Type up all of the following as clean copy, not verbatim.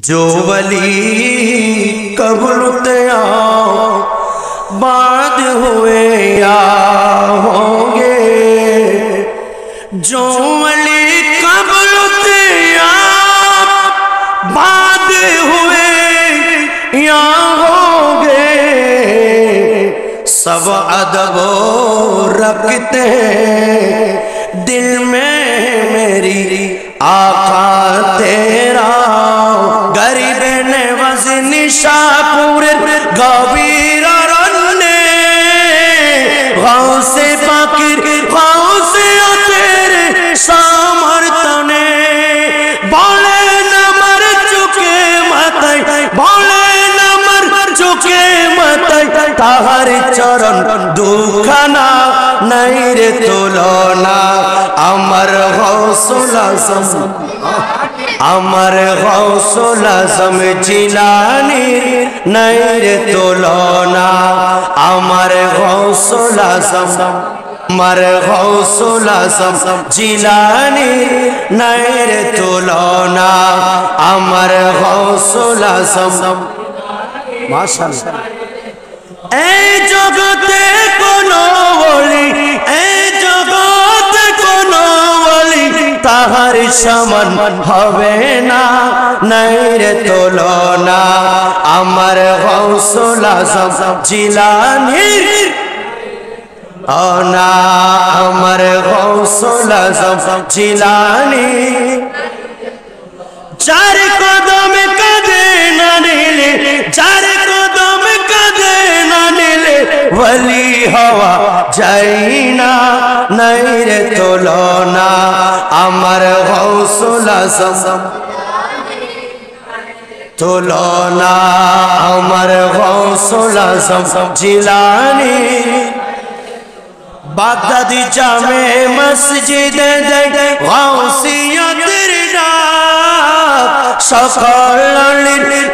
जो वली कबूलते बाद हुए या होंगे, जो वली कबूलते बाद हुए या होंगे, सब अदब रखते हैं दिल में मेरी आका तेरा। गरीब ने वज़न शाहपुर गवीर रन्ने गौसे फाकिर गौसे तेरे सामर्थने बोले न मर चुके मत, बोले न मर चुके मत, ताहर चरण दुखना नहीं रे तुलना। अमर गौसुल आज़म, अमर गौसुल आज़म जिलानी नहीं रे तुलना। अमर गौसुल आज़म, अमर गौसुल आज़म जिलानी नहीं रे तुलना। अमर गौसुल आज़म माशाअल्लाह। ए जगते कोनो वली, ए जगते कोनो वली ताहार समान हवे ना नहीं रे तुलना। अमर गौसुल आज़म जिलानी ना, अमर गौसुल आज़म जिलानी चार कदम कदे ना नीले, चार कदम कदे ना नीले वली हवा जाइना नहीं रे तुलना। अमर गौसुल आज़म तुलना। अमर गौसुल आज़म जिलानी बागदादी जामे मस्जिद गौसिया दरदा সকল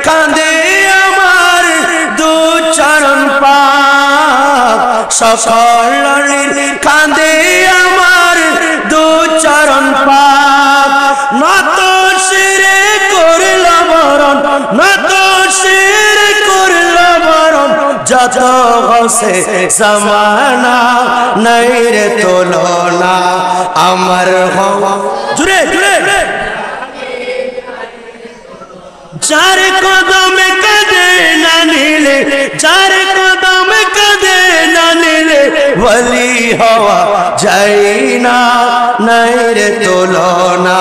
কাঁদে আমার দু চরণ পাক, সকল কাঁদে আমার দু চরণ পাক। নত শিরে করল বরণ, নত শিরে করল বরণ, যত গসে জামানা নাই রে তুলনা। আমার জুড়ে জুড়ে चार कदम कदे ना नीले, चार कदम कदे ना नीले वली हवा जाइना नहीं रे तुलना।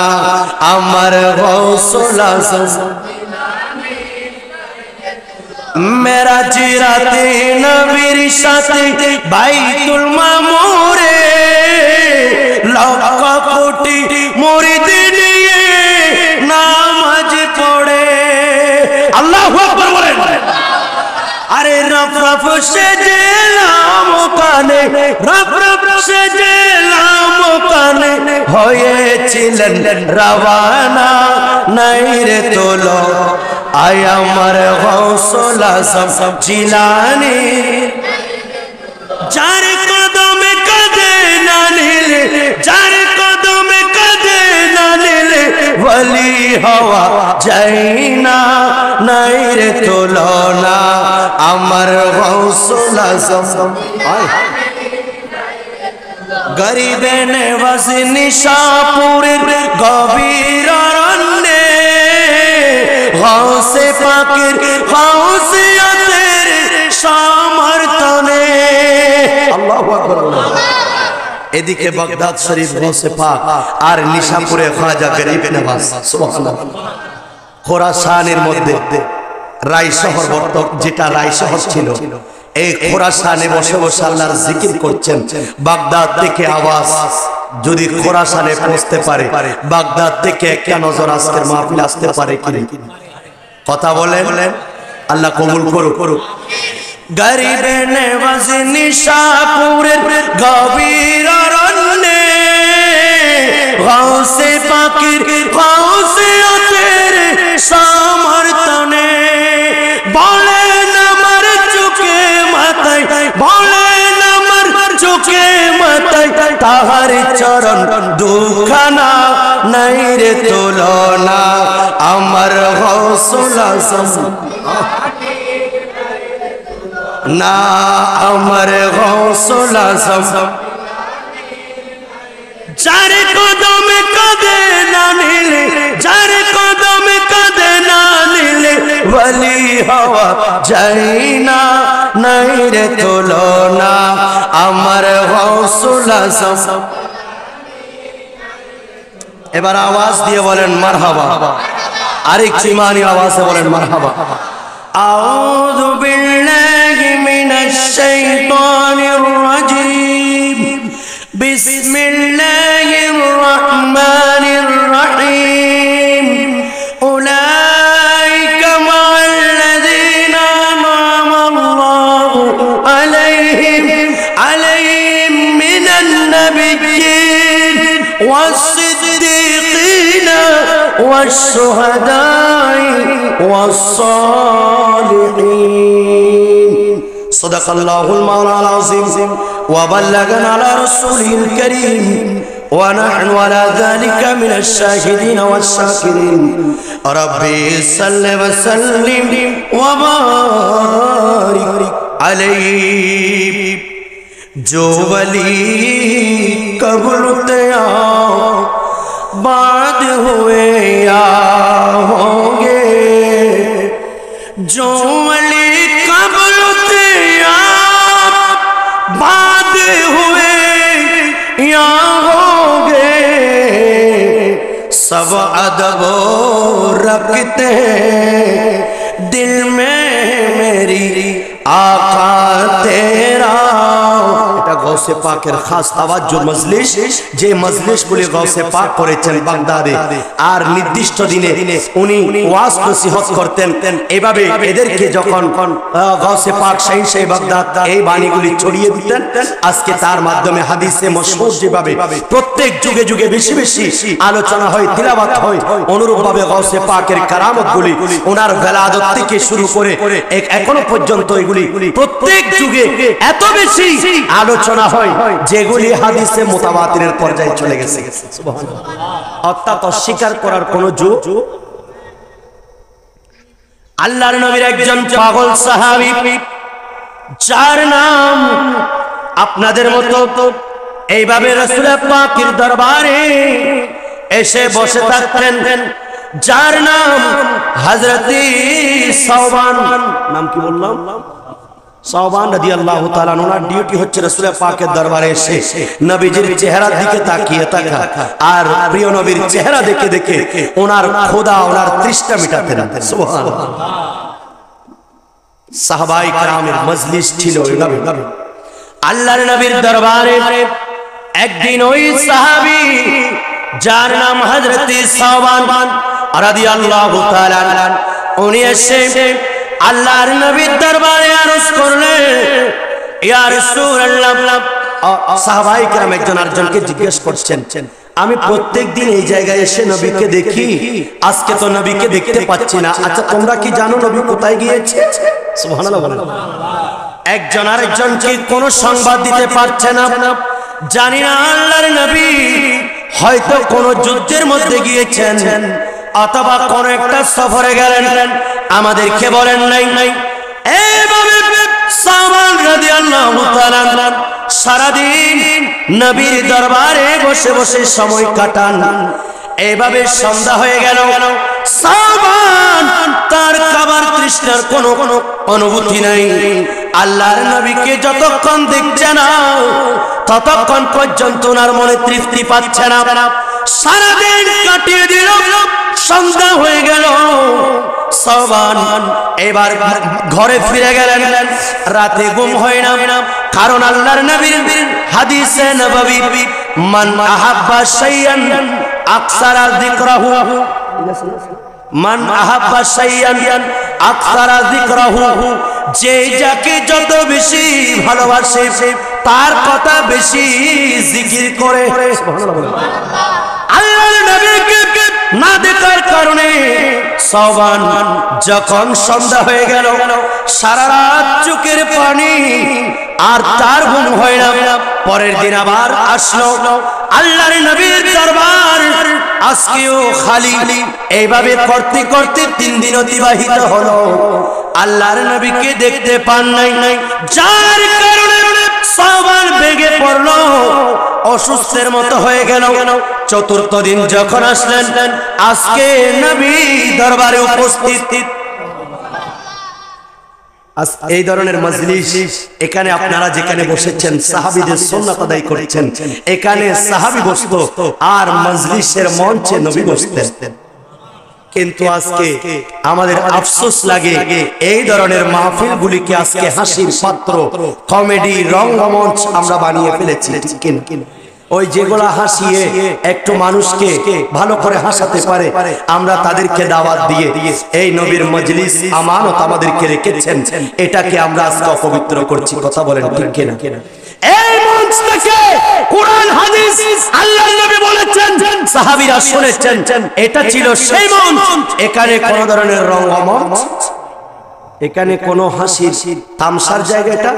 अमर गौसुल आज़म मेरा जिराते नबीर साथे बैतुल मामूरे लाखों कोटि मुरीद निये नामाज पढ़े। अल्लाहु अकबर बोलें। अरे रफ रफ से जेलाम काने, रफ रफ से जेलाम काने হয়েছিলেন রওয়ানা नहीं रे तुलो। आय अमर गौसुल आज़म जिलानी चार कदम कदे ना नीले, चार कदम कदे ना नीले वली हवा जाइना नहीं रे तुलना। अमर गौसुल आज़म गरीब ने वज़न शाहपुर गवीर रन्ने गौसे फाकिर गौसे तेरे सामर्थने। अल्लाहु अकबर। এদিকে বাগদাদ শরীফ গৌসে পাক আর নিশাপুরে খাজা গরিব নওয়াজ সুবহানাল্লাহ। খোরাসানের মধ্যে রাই শহর যেটা রাই শহর ছিল, এই খোরাসানে বসে বসে আল্লাহর জিকির করছেন। বাগদাদ থেকে আওয়াজ যদি খোরাসানে পৌঁছতে পারে, বাগদাদ থেকে একটা নজর আজকের মাহফিল আসতে পারে কি কথা বলেন। আল্লাহ কবুল করুক। गरीब ने वज़न शाहपुर गवीर रन्ने गौसे फाकिर गौसे तेरे सामर्थने बोले न मर चुके मत, बोले न मर चुके मत, ताहर चरण दुखना নাই রে তুলনা আমার গৌসুল আজম না আমার গৌসুল আজম যার কদমে কাঁদে না নিলে যার কদমে কাঁদে না নিলে ওলি হওয়া যায় না নাই রে তুলনা আমার গৌসুল আজম এবার আওয়াজ দিয়ে বলেন মারহাবা আরেকটু ইমানি আওয়াজে বলেন মারহাবা আউযু বিল্লাহি মিনাশ শাইতানির রাজীম বিসমিল্লাহির রহমানির রহিম উলাইকা মা'আল্লাযীনা আন'আমা আল্লাহু আলাইহিম মিনান নাবিয়্যিন والصديقين والشهداء والصالحين صدق الله المولى العظيم وبلغنا على رسوله الكريم ونحن على ذلك من الشاهدين والشاكرين ربي صل وسلم وبارك عليه जो वली कबूलते आओ बाद हुए या होंगे जो वली कबूलते आओ बाद हुए या होंगे सब अदब रखते दिल में मेरी आका तेरा गौसे पाकेर खास तावाज्जुह मजलिस जे मजलिस गुলি गौसे पाक করেছেন বাগদাদে আর নির্দিষ্ট দিনে উনি ওয়াজ নসিহত করতেন এভাবে এদেরকে যখন গৌসে পাক শাইখ বাগদাদ এই বাণীগুলি ছড়িয়ে দিতেন আজকে তার মাধ্যমে হাদিসে মশহুর যেভাবে প্রত্যেক যুগে যুগে বেশি বেশি আলোচনা হয় তিলাওয়াত হয় অনুরূপভাবে গৌসে পাকের কারামতগুলি ওনার ভেলাদত থেকে শুরু করে এখনো পর্যন্ত এগুলি প্রত্যেক যুগে এত বেশি আলোচনা হয় যেগুলি হাদিসে মুতাওয়াতিরের পর্যায়ে চলে গেছে সুবহানাল্লাহ অর্থাৎ অস্বীকার করার কোনো যুগ আল্লাহর নবীর একজন পাগল সাহাবী যার নাম আপনাদের মতো এইভাবে রাসূল পাকের দরবারে এসে বসে থাকতেন যার নাম হযরত সাওবান নাম কি বললাম সাওবান রাদিয়াল্লাহু তাআলা ওনার ডিউটি হচ্ছে রাসূল পাকের দরবারে এসে নবীজির চেহারার দিকে তাকিয়ে থাকা আর প্রিয় নবীর চেহারা দেখে দেখে ওনার খোদা ওনার তৃষ্ণা মেটাতেন সুবহানাল্লাহ সাহাবায়ে কেরামের মজলিস ছিল এইভাবে আল্লাহর নবীর দরবারে একদিন ওই সাহাবী যার নাম হযরত সাওবান রাদিয়াল্লাহু তাআলা উনি এসে আল্লাহর নবীর দরবারে আরজ করলেন ইয়া রাসূলুল্লাহ সাহাবায়ে কেরাম একজন আরেকজনকে জিজ্ঞেস করছেন আমি প্রত্যেকদিন এই জায়গায় এসে নবীকে দেখি আজকে তো নবীকে দেখতে পাচ্ছি না আচ্ছা তোমরা কি জানো নবী কোথায় গিয়েছে সুবহানাল্লাহ বলেন একজন আরেকজনকে কোনো সংবাদ দিতে পারছে না জানি না আল্লাহর নবী হয়তো কোনো যুদ্ধের মধ্যে গিয়েছেন অথবা কোন একটা সফরে গেলেন আমাদেরকে বলেন নাই এইভাবে সাওবান রাদিয়াল্লাহু তাআলা সারাদিন নবীর দরবারে বসে বসে সময় কাটান এইভাবে সন্ধ্যা হয়ে গেল সাওবান তার খাবার তৃষ্ণার কোনো অনুভূতি নাই আল্লাহর নবীকে যতক্ষণ দেখছে না ততক্ষণ পর্যন্ত ওনার মনে তৃপ্তি পাচ্ছে না সারাদিন কাটিয়ে দিল সন্ধ্যা হয়ে গেল সাওবান এবার ঘরে ফিরে গেলেন রাতে ঘুম হয় না কারণ আল্লাহর নবীর হাদিসে নববী মান আহাব্বা শাইয়ান আকসারা যিকরাহু মান আহাব্বা শাইয়ান আকসারা যিকরাহু যে যাকে যত বেশি ভালোবাসে তার কথা বেশি জিকির করে সুবহানাল্লাহ আল্লাহর নবীকে না দেখার কারণে সাওবান যখন সন্ধ্যা হয়ে গেল সারা রাত চোখের পানি আর তার ঘুম হয় না পরের দিন আবার আসলো আল্লাহর নবীর দরবার আজকেও খালি। এইভাবে করতে করতে 3 দিন অতিবাহিত হলো, আল্লাহর নবীকে দেখতে পান নাই। যার কারণে সাহাবার বেগে পড়লো, অসুস্থের মতো হয়ে গেল। চতুর্থ দিন যখন আসলেন, আজকে নবী দরবারে উপস্থিত। এই ধরনের মজলিস, এখানে আপনারা যেখানে বসেছেন সাহাবীদের সুন্নাত আদায় করেছেন, এখানে সাহাবী বসতো আর মজলিসের মঞ্চে নবী বসতেন। কিন্তু আজকে আমাদের আফসোস লাগে, এই ধরনের মাহফিলগুলিকে আজকে হাসির পাত্র, কমেডি রঙ্গমঞ্চ আমরা বানিয়ে ফেলেছি। ঠিক কিনা? ওই যেগুলা হাসিয়ে একটু মানুষকে ভালো করে হাসাতে পারে, আমরা তাদেরকে দাওয়াত দিয়ে এই নবীর মজলিস আমানত আমাদেরকে রেখেছেন, এটাকে আমরা আজকে অপবিত্র করছি। কথা বলেন ঠিক কিনা? এই মঞ্চ থেকে কোরআন হাদিস আল্লাহর নবী বলেছেন, সাহাবীরা শুনেছেন, এটা ছিল সেই মঞ্চ। এখানে কোন ধরনের রঙ্গমঞ্চ, এখানে কোন হাসির তামসার জায়গা এটা।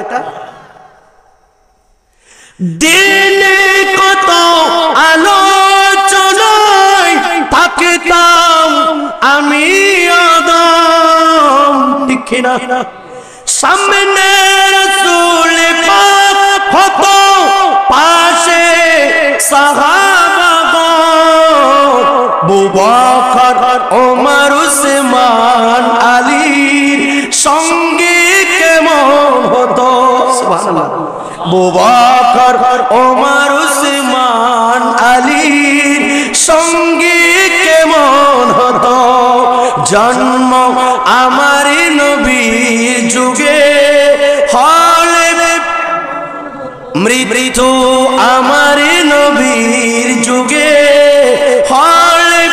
দিনে কত আলোচনায় থাকতাম আমি আদম, ঠিক না? সামনে রাসূল পাক হতো, পাশে সাহাবাগণ, আবু বকর ওমর উসমান আলীর সঙ্গে কেমন হতো। সুবহানাল্লাহ। আবু বকর ওমর উসমান আলীর সঙ্গে কেমন হতো, জন্ম আমার নবীর যুগে হলে মৃত্যু আমার নবীর যুগে হলে।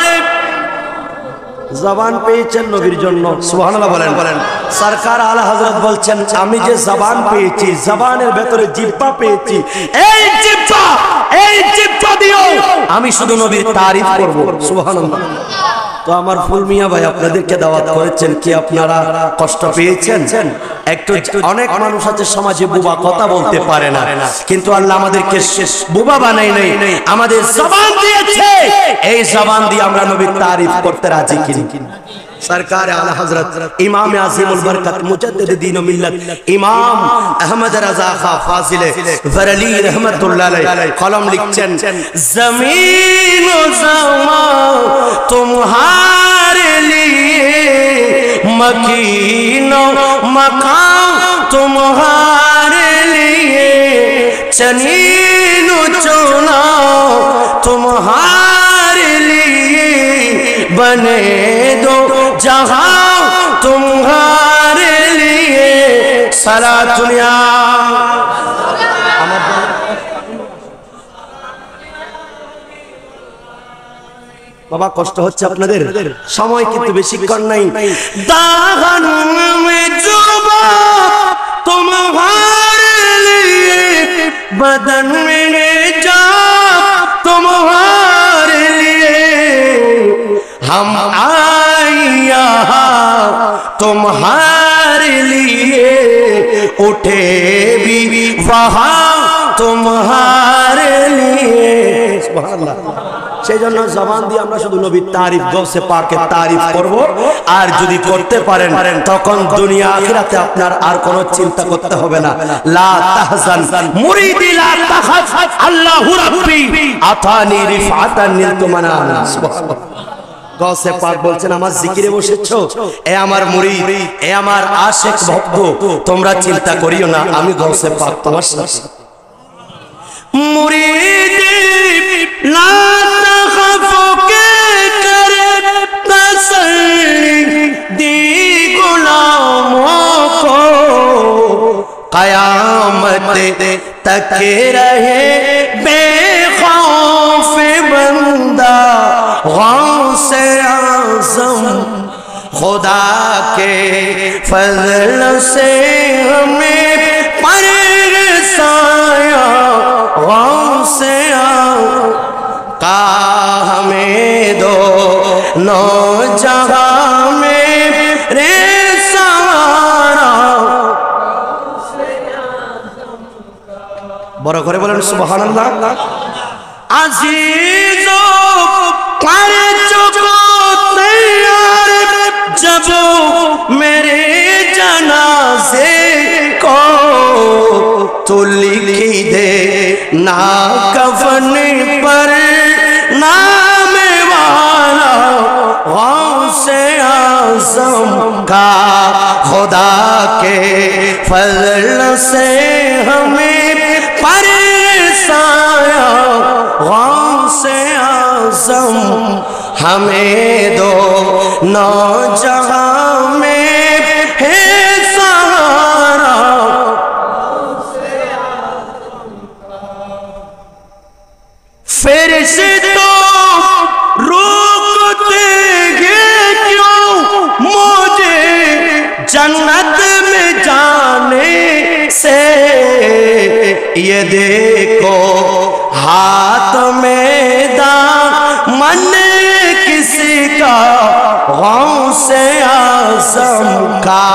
জবান পেয়েছেন নবীর জন্য, সুবহানাল্লাহ বলেন। সরকার আলা হযরত বলছেন, আমি যে জবান পেয়েছি, জবানের ভেতরে জিহ্বা পেয়েছি, এই জিহ্বা দিও আমি শুধু নবীর তারিফ করব। সুবহানাল্লাহ। তো আমার ফুল মিয়া ভাই আপনাদেরকে দাওয়াত করেছেন, কি আপনারা কষ্ট পেয়েছেন? একটু অনেক মানুষ আছে সমাজে বুবা, কথা বলতে পারে না, কিন্তু আল্লাহ আমাদেরকে বুবা বানাই নাই, আমাদের জবান দিয়েছে, এই জবান দিয়ে আমরা নবীর তারিফ করতে রাজি কিনা? सरकार आला हजरत इमाम आज़िमुल बरकत मुजद्दिद दीन व मिल्लत इमाम अहमद रज़ा खां फाजिले वरली रहमतुल्लाह अलैह कलम लिखছেন, ज़मीन व ज़मान तुम्हारे लिए, मकीन व मकान तुम्हारे लिए, चनीन व चुना तुम्हारे लिए, बने दो जहां तुम्हारे लिए, सारा दुनिया। বাবা কষ্ট হচ্ছে আপনাদের, সময় কিন্তু বেশিক্ষণ নাই। দাহন মে জুবা तुम्हारे लिए, बदन में जा तुम्हारे लिए, हम आया तुम्हारे लिए, उठे भी वहाँ तुम्हारे लिए। सुबहानाल्लाह। সেই জন্য জবান দিয়ে আমরা শুধু নবীর তারিফ, গৌসে পাকের তারিফ করব, আর যদি করতে পারেন তখন দুনিয়া আখিরাতে আপনার আর কোনো চিন্তা করতে হবে না। লা তাহজান মুরিদি লা তাখাফ, আল্লাহু রাব্বি আতানি রিফাতান নিলতু মানানা। সুবহানাল্লাহ। গৌসে পাক বলছেন, আমার জিকিরে বসেছো, এ আমার মুরিদ, এ আমার আশিক ভক্ত, তোমরা চিন্তা করিও না, আমি গৌসে পাক তোমার সাথে। মুরিদি লা তাখাফু কে করে তসল্লি দি গুলামোं को, कयामत तक रहे बेखौफ बंदा, गौसे आज़म खुदा के फजल से हमें परसाया, गौसे का हमें दो नो जहां में रे सारा। বড় করে বলেন সুবহানাল্লাহ। আজিজো कर चुको तैयार जब मेरे जनाजे को, तो लिखी दे ना कफन पर नाम वाला गौसे आज़म का। खुदा के फजल से हमें परसाया गौसे आज़म, हमें दो नौजहां में है सहारा। फरिश्तों रोकते हैं क्यों मुझे जन्नत में जाने से, ये देखो हाथ में दामन किसी का गौसे आज़म का।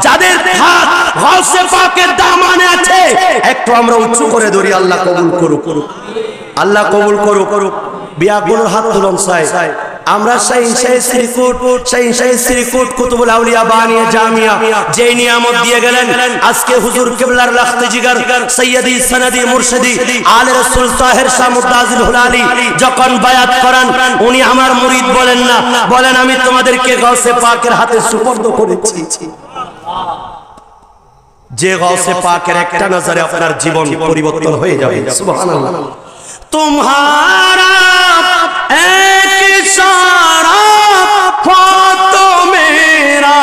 যাদের হাত গৌসে পাকের দামানে আছে একটু আমরা উঁচু করে ধরি। আল্লাহ কবুল করুক, আল্লাহ কবুল করুক। বিয়াগুলোর হাত তুলন চাই আমরা। শ্রীকুট কুতুবুল আউলিয়া বানিয়ে জামিয়া যে নিয়ামত দিয়ে গেলেন, আজকে হুজুর কিবলার লাখতে জিগার সৈয়দি সনদি মুর্শিদি আলে রাসূল তাহের শাহ মুতাজিল হুলালি যখন বায়াত করেন, উনি আমার মুরিদ বলেন না, বলেন আমি তোমাদেরকে গৌসে পাকের হাতে সুপর্দ করেছি। যে গৌসে পাকের একটা নজরে আপনার জীবন পরিবর্তন হয়ে যাবে। সুবহানাল্লাহ। तुम्हारा एक इशारा हो तो मेरा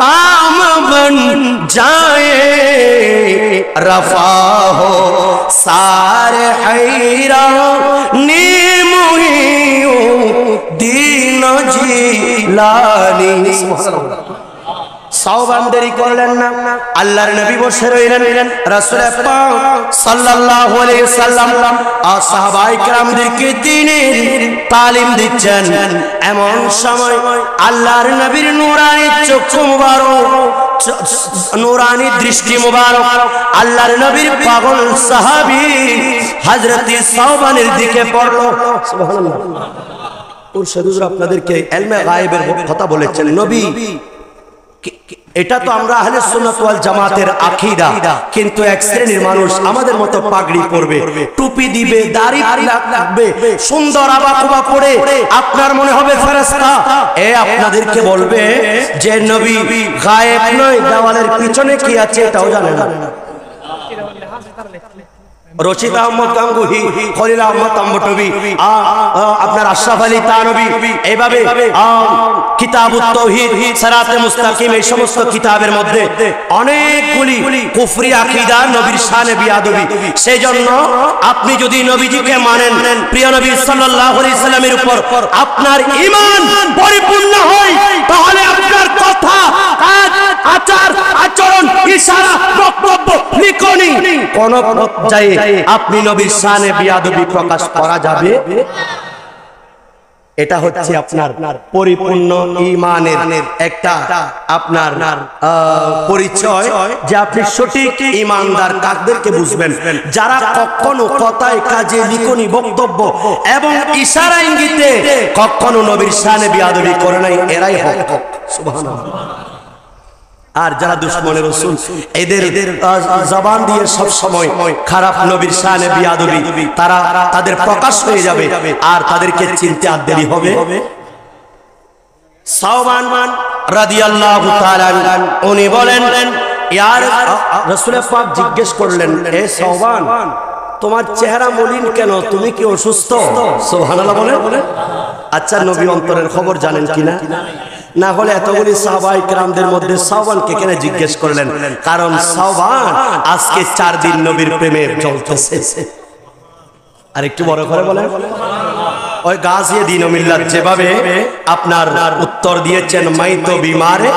काम बन जाए, रफा हो सारे हैरानी मुहियो दीनो जिलानी। সাওবান্দেরি করলেন না, আল্লাহর নবী বসে রইলেন। রাসূল পাক সাল্লাল্লাহু আলাইহি সাল্লাম আর সাহাবায়ে কেরামদেরকে দ্বীনের তালিম দিচ্ছেন। এমন সময় আল্লাহর নবীর নূরানি চক্ষু মুবারক, নূরানি দৃষ্টি মুবারক আল্লাহর নবীর পাগল সাহাবী হযরত সাওবানের দিকে পড়ল। সুবহানাল্লাহ। ওর হুজুর আপনাদেরকে ইলমে গায়েবের কথা বলেছেন। নবী, এটা তো আমরা আহলে সুন্নাত ওয়াল জামাতের আকীদা, কিন্তু এক শ্রেণীর মানুষ আমাদের মতো পাগড়ি পরবে, টুপি দিবে, দাড়ি রাখবে, সুন্দর আবাকুবা পরে আপনার মনে হবে ফেরেশতা। এ আপনাদেরকে বলবে যে নবী গায়েব নয়, দেওয়ালের পিছনে কি আছে এটাও জানে না। রশিদ আহমদ গাঙ্গুহি, খলিল আহমদ তাম্বটবি, আপনার আশরাফ আলী তানবী, এইভাবে কিতাবুত তাওহীদ, সিরাতে মুস্তাকিম, এই সমস্ত কিতাবের মধ্যে অনেকগুলি কুফরি আকীদা, নবীর শানে বিয়াদবি। সেজন্য আপনি যদি নবীজিকে মানেন, প্রিয় নবী সাল্লাল্লাহু আলাইহি সাল্লামের উপর আপনার ঈমান পরিপূর্ণ হয়, তাহলে আপনার কথা, কাজ, আচার, আচরণ, ইশারা, বক্তব্য, লিখনি কোন পর্যায়ে আপনি নবীর শানে বিয়াদবি প্রকাশ করা যাবে। এটা হচ্ছে আপনার পরিপূর্ণ ঈমানের একটা আপনার পরিচয়, যে আপনি সঠিক ঈমানদার কাদেরকে বুঝবেন, যারা কখনো কথায়, কাজে, লিখনি, বক্তব্য এবং ইশারা ইঙ্গিতে কখনো নবীর শানে বিয়াদবি করে নাই, এরাই হক। সুবহানাল্লাহ। আর যারা দুশমনের রাসূল, এদের জবান দিয়ে সব সময় খারাপ নবীর শানে বিয়াদবি, তারা তাদের প্রকাশ হয়ে যাবে আর তাদেরকে চিনতে আর দেরি হবে। সাওবান রাদিয়াল্লাহু তাআলা উনি বলেন, ইয়া রাসূল পাক জিজ্ঞেস করলেন, হে সাওবান, তোমার চেহারা মলিন কেন, তুমি কি অসুস্থ? সুবহানাল্লাহ বলেন। আচ্ছা, নবী অন্তরের খবর জানেন কিনা? না হলে এতগুলি সাহাবায়ে কেরামদের মধ্যে সাওবানকে কেন জিজ্ঞেস করলেন? কারণ সাওবান আজকে 4 দিন নবীর প্রেমে জ্বলতেছে। আর একটু বড় করে বলেন, ওই গাজিয়ে দিন মিল্লাত যেভাবে আপনার উত্তর দিয়েছেন, মাই তো বিমারে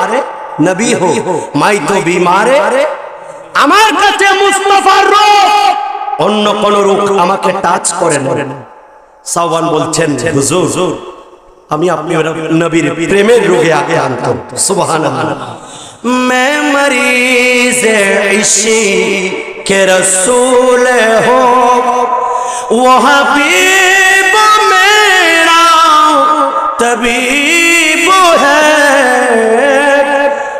নবী হো, মাই তো বিমারে, আমার কাছে মুস্তাফার রূপ, অন্য কোন রূপ আমাকে টাচ করেন। সাওবান বলছেন, হুজুর আমি আপনার নবীর প্রেমের রোগে আক্রান্ত। সুবহানাল্লাহ। मैं मरीज़ इश्क़ रसूल हो, वो हबीब मेरा तबीब है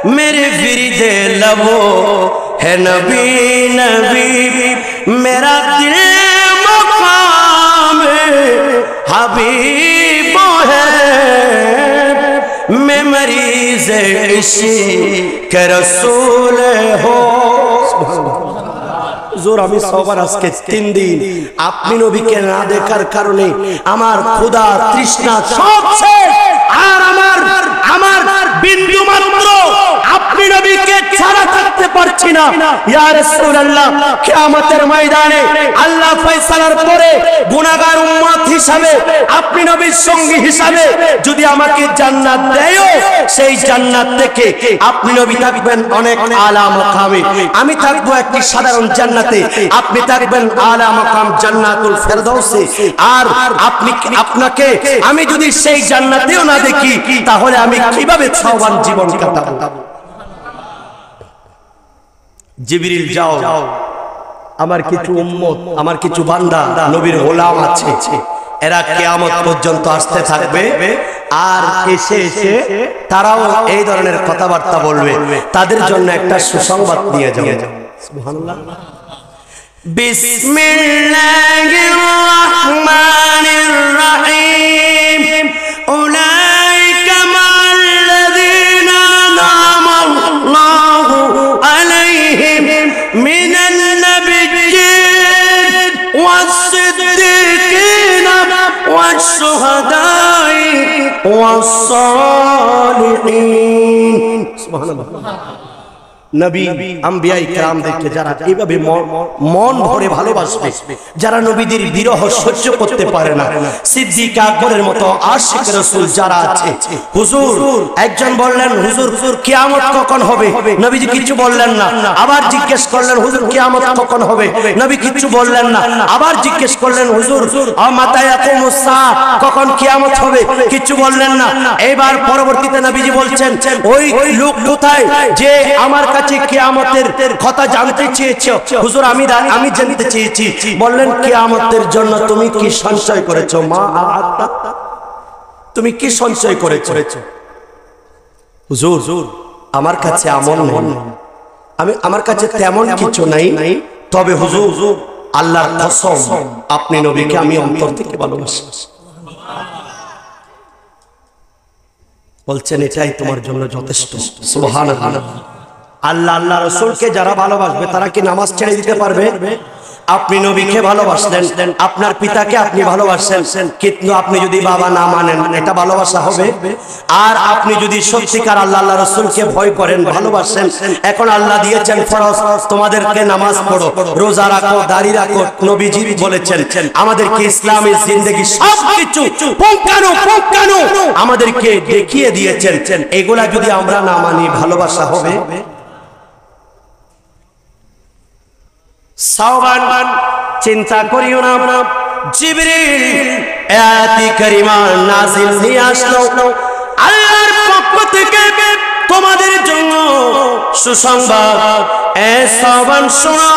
मेरे विरिदे लबो है नबी नबी मेरा दिल मकाम हबीब है मैं मरीज इश्क रसूल हो হুজুর আমি সবার আজকে 3 দিন আপনি নবীকে না দেখার কারণে আমার ক্ষুধা তৃষ্ণা সব শেষ আর আমার বিন্দু মাত্র আপনি নবীকে ছাড়া থাকতে পারছি না ইয়া রাসূলুল্লাহ কিয়ামতের ময়দানে আল্লাহ ফয়সালার পরে গুনাহগার উম্মত হিসাবে আপনি নবীর সঙ্গী হিসাবে যদি আমাকে জান্নাত দেয় সেই জান্নাত থেকে আপনি নবী থাকবেন অনেক আলা মাকামে আমি থাকবো একটি সাধারণ জান্নাতে আপনি থাকবেন আলা মাকাম জান্নাতুল ফেরদাউসে আর আপনাকে আমি যদি সেই জান্নাতেও না দেখি তাহলে আমি কিভাবে সাওবান জীবন কাটাবো জিবরিল যাও আমার কিছু উম্মত আমার কিছু বান্দা নবীর গোলাম আছে এরা কিয়ামত পর্যন্ত আসতে থাকবে আর এসে এসে তারাও এই ধরনের কথাবার্তা বলবে তাদের জন্য একটা সুসংবাদ নিয়ে যাও সুবহানাল্লাহ বিসমিল্লাহির রহমানির রহিম উলাইকা মাল্লাযীনা আনআমা আল্লাহু আলাইহিম মিনান নাবিয়্যিন ওয়াস-সিদ্দীকিন ওয়াশ-শুহাদাই ওয়াস-সালিহিন সুবহানাল্লাহ নবী আম্বিয়া ইকরামদেরকে যারা এইভাবে মন ভরে ভালোবাসবে যারা নবীদের বিরহ সহ্য করতে পারে না সিদ্দিক আকবরের মতো আশিক রাসূল যারা আছে হুজুর একজন বললেন হুজুর কিয়ামত কখন হবে নবীজি কিছু বললেন না আবার জিজ্ঞেস করলেন হুজুর কিয়ামত কখন হবে নবী কিছু বললেন না আবার জিজ্ঞেস করলেন হুজুর মাতা ইয়াকুমুস সাআ কখন কিয়ামত হবে কিছু বললেন না এবার পরবর্তীতে নবীজি বলছেন ওই লোক কোথায় যে আমার কাছে কিয়ামতের কথা জানতে চেয়েছো হুজুর আমি জানতে চেয়েছি বললেন কিয়ামতের জন্য তুমি কি সঞ্চয় করেছো মা আত্তা তুমি কি সঞ্চয় করেছো হুজুর আমার কাছে আমল নেই আমার কাছে তেমন কিছু নাই তবে হুজুর আল্লাহর কসম আপনি নবীকে আমি অন্তর থেকে ভালোবাসি বলছেন এটাই তোমার জন্য যথেষ্ট সুবহানাল্লাহ আল্লাহ আল্লাহ রাসূলকে যারা ভালোবাসবে তারা কি নামাজ ছেড়ে দিতে পারবে আপনি নবীকে ভালোবাসলেন আপনার পিতাকে আপনি ভালোবাসেন কিন্তু আপনি যদি বাবা না মানেন এটা ভালোবাসা হবে আর আপনি যদি সত্যিকার আল্লাহ আল্লাহ রাসূলকে ভয় করেন ভালোবাসেন এখন আল্লাহ দিয়েছেন ফরজ তোমাদেরকে নামাজ পড়ো রোজা রাখো দাড়ি রাখো নবীজি বলেছেন আমাদেরকে ইসলামী জিন্দেগি সবকিছু পুঙ্খানু আমাদেরকে দেখিয়ে দিয়েছেন এগুলা যদি আমরা না মানি ভালোবাসা হবে সাওবান চিন্তা করিও না জিবরিল আয়াতি কারিমা নাযিল নিয়ে আসলো আল্লাহর পক্ষ থেকে তোমাদের জন্য সুসংবাদ এ সাওবান শোনো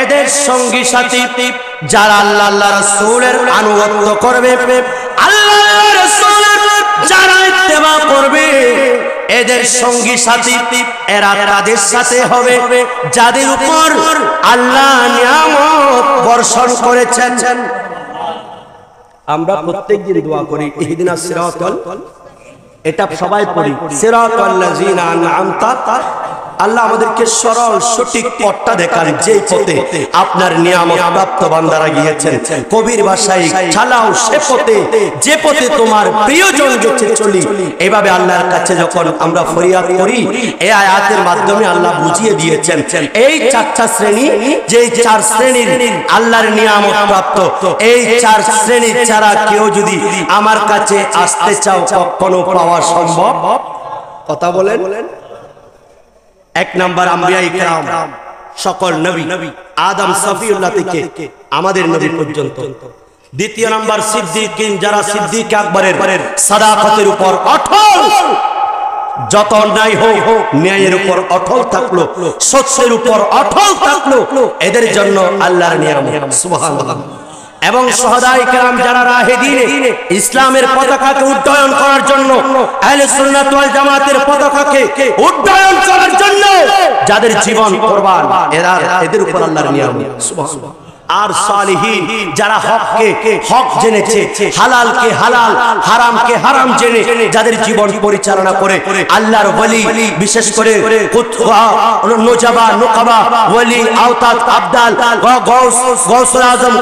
এদের সঙ্গী সাথী যারা আল্লাহ আল্লাহ রাসূলের আনুগত্য করবে আল্লাহ রাসূলের যারা ইত্তেবা করবে এদের সঙ্গী সাথী এরা তাদের সাথে হবে যাদের উপর আল্লাহ নিয়ামত বর্ষণ করেছেন আমরা প্রত্যেকদিন দোয়া করি ইহদিনাস সিরাতাল এটা সবাই পড়ি সিরাতাল লাযিনা আনআমতা আল্লাহ আমাদেরকে সরল সঠিক পথটা দেখান যেই পথে আপনার নিয়ামত প্রাপ্ত বান্দারা গিয়েছেন কবির ভাষায় চালাও সে পথে যে পথে তোমার প্রিয়জন গেছে চলি এভাবে আল্লাহর কাছে যখন আমরা ফরিয়াদ করি এই আয়াতের মাধ্যমে আল্লাহ বুঝিয়ে দিয়েছেন এই চারটা শ্রেণী যে চার শ্রেণীর আল্লাহর নিয়ামত প্রাপ্ত এই চার শ্রেণী ছাড়া কেউ যদি আমার কাছে আসতে চাও কখনো পাওয়া সম্ভব কথা বলেন এক নাম্বার আম্বিয়া ইকরাম সকল নবী আদম সফিউল্লাহ থেকে আমাদের নবী পর্যন্ত দ্বিতীয় নাম্বার সিদ্দিকিন যারা সিদ্দিক আকবরের সাদাকতের উপর অটল যত অন্যায় হোক ন্যায়ের উপর অটল থাকলো সত্যের উপর অটল থাকলো এদের জন্য আল্লাহর নিয়ামত সুবহানাল্লাহ এবং শুহাদায়ে কেরাম যারা রাহে দ্বীনে ইসলামের পতাকাকে উড্ডয়ন করার জন্য, আহলে সুন্নাত ওয়াল জামাতের পতাকাকে উড্ডয়ন করার জন্য যাদের জীবন কুরবান, এদের উপর আল্লাহর নিয়ামত সুবহানাল্লাহ। আর সালিহিন যারা হককে হক জেনেছে, হালালকে হালাল, হারামকে হারাম জেনে যাদের জীবন পরিচালনা করে, আল্লাহর ওলি, বিশেষ করে নোজাবা, নোকাবা, ওলি, আওতাদ, আবদাল, গৌস, গৌসুল আজম,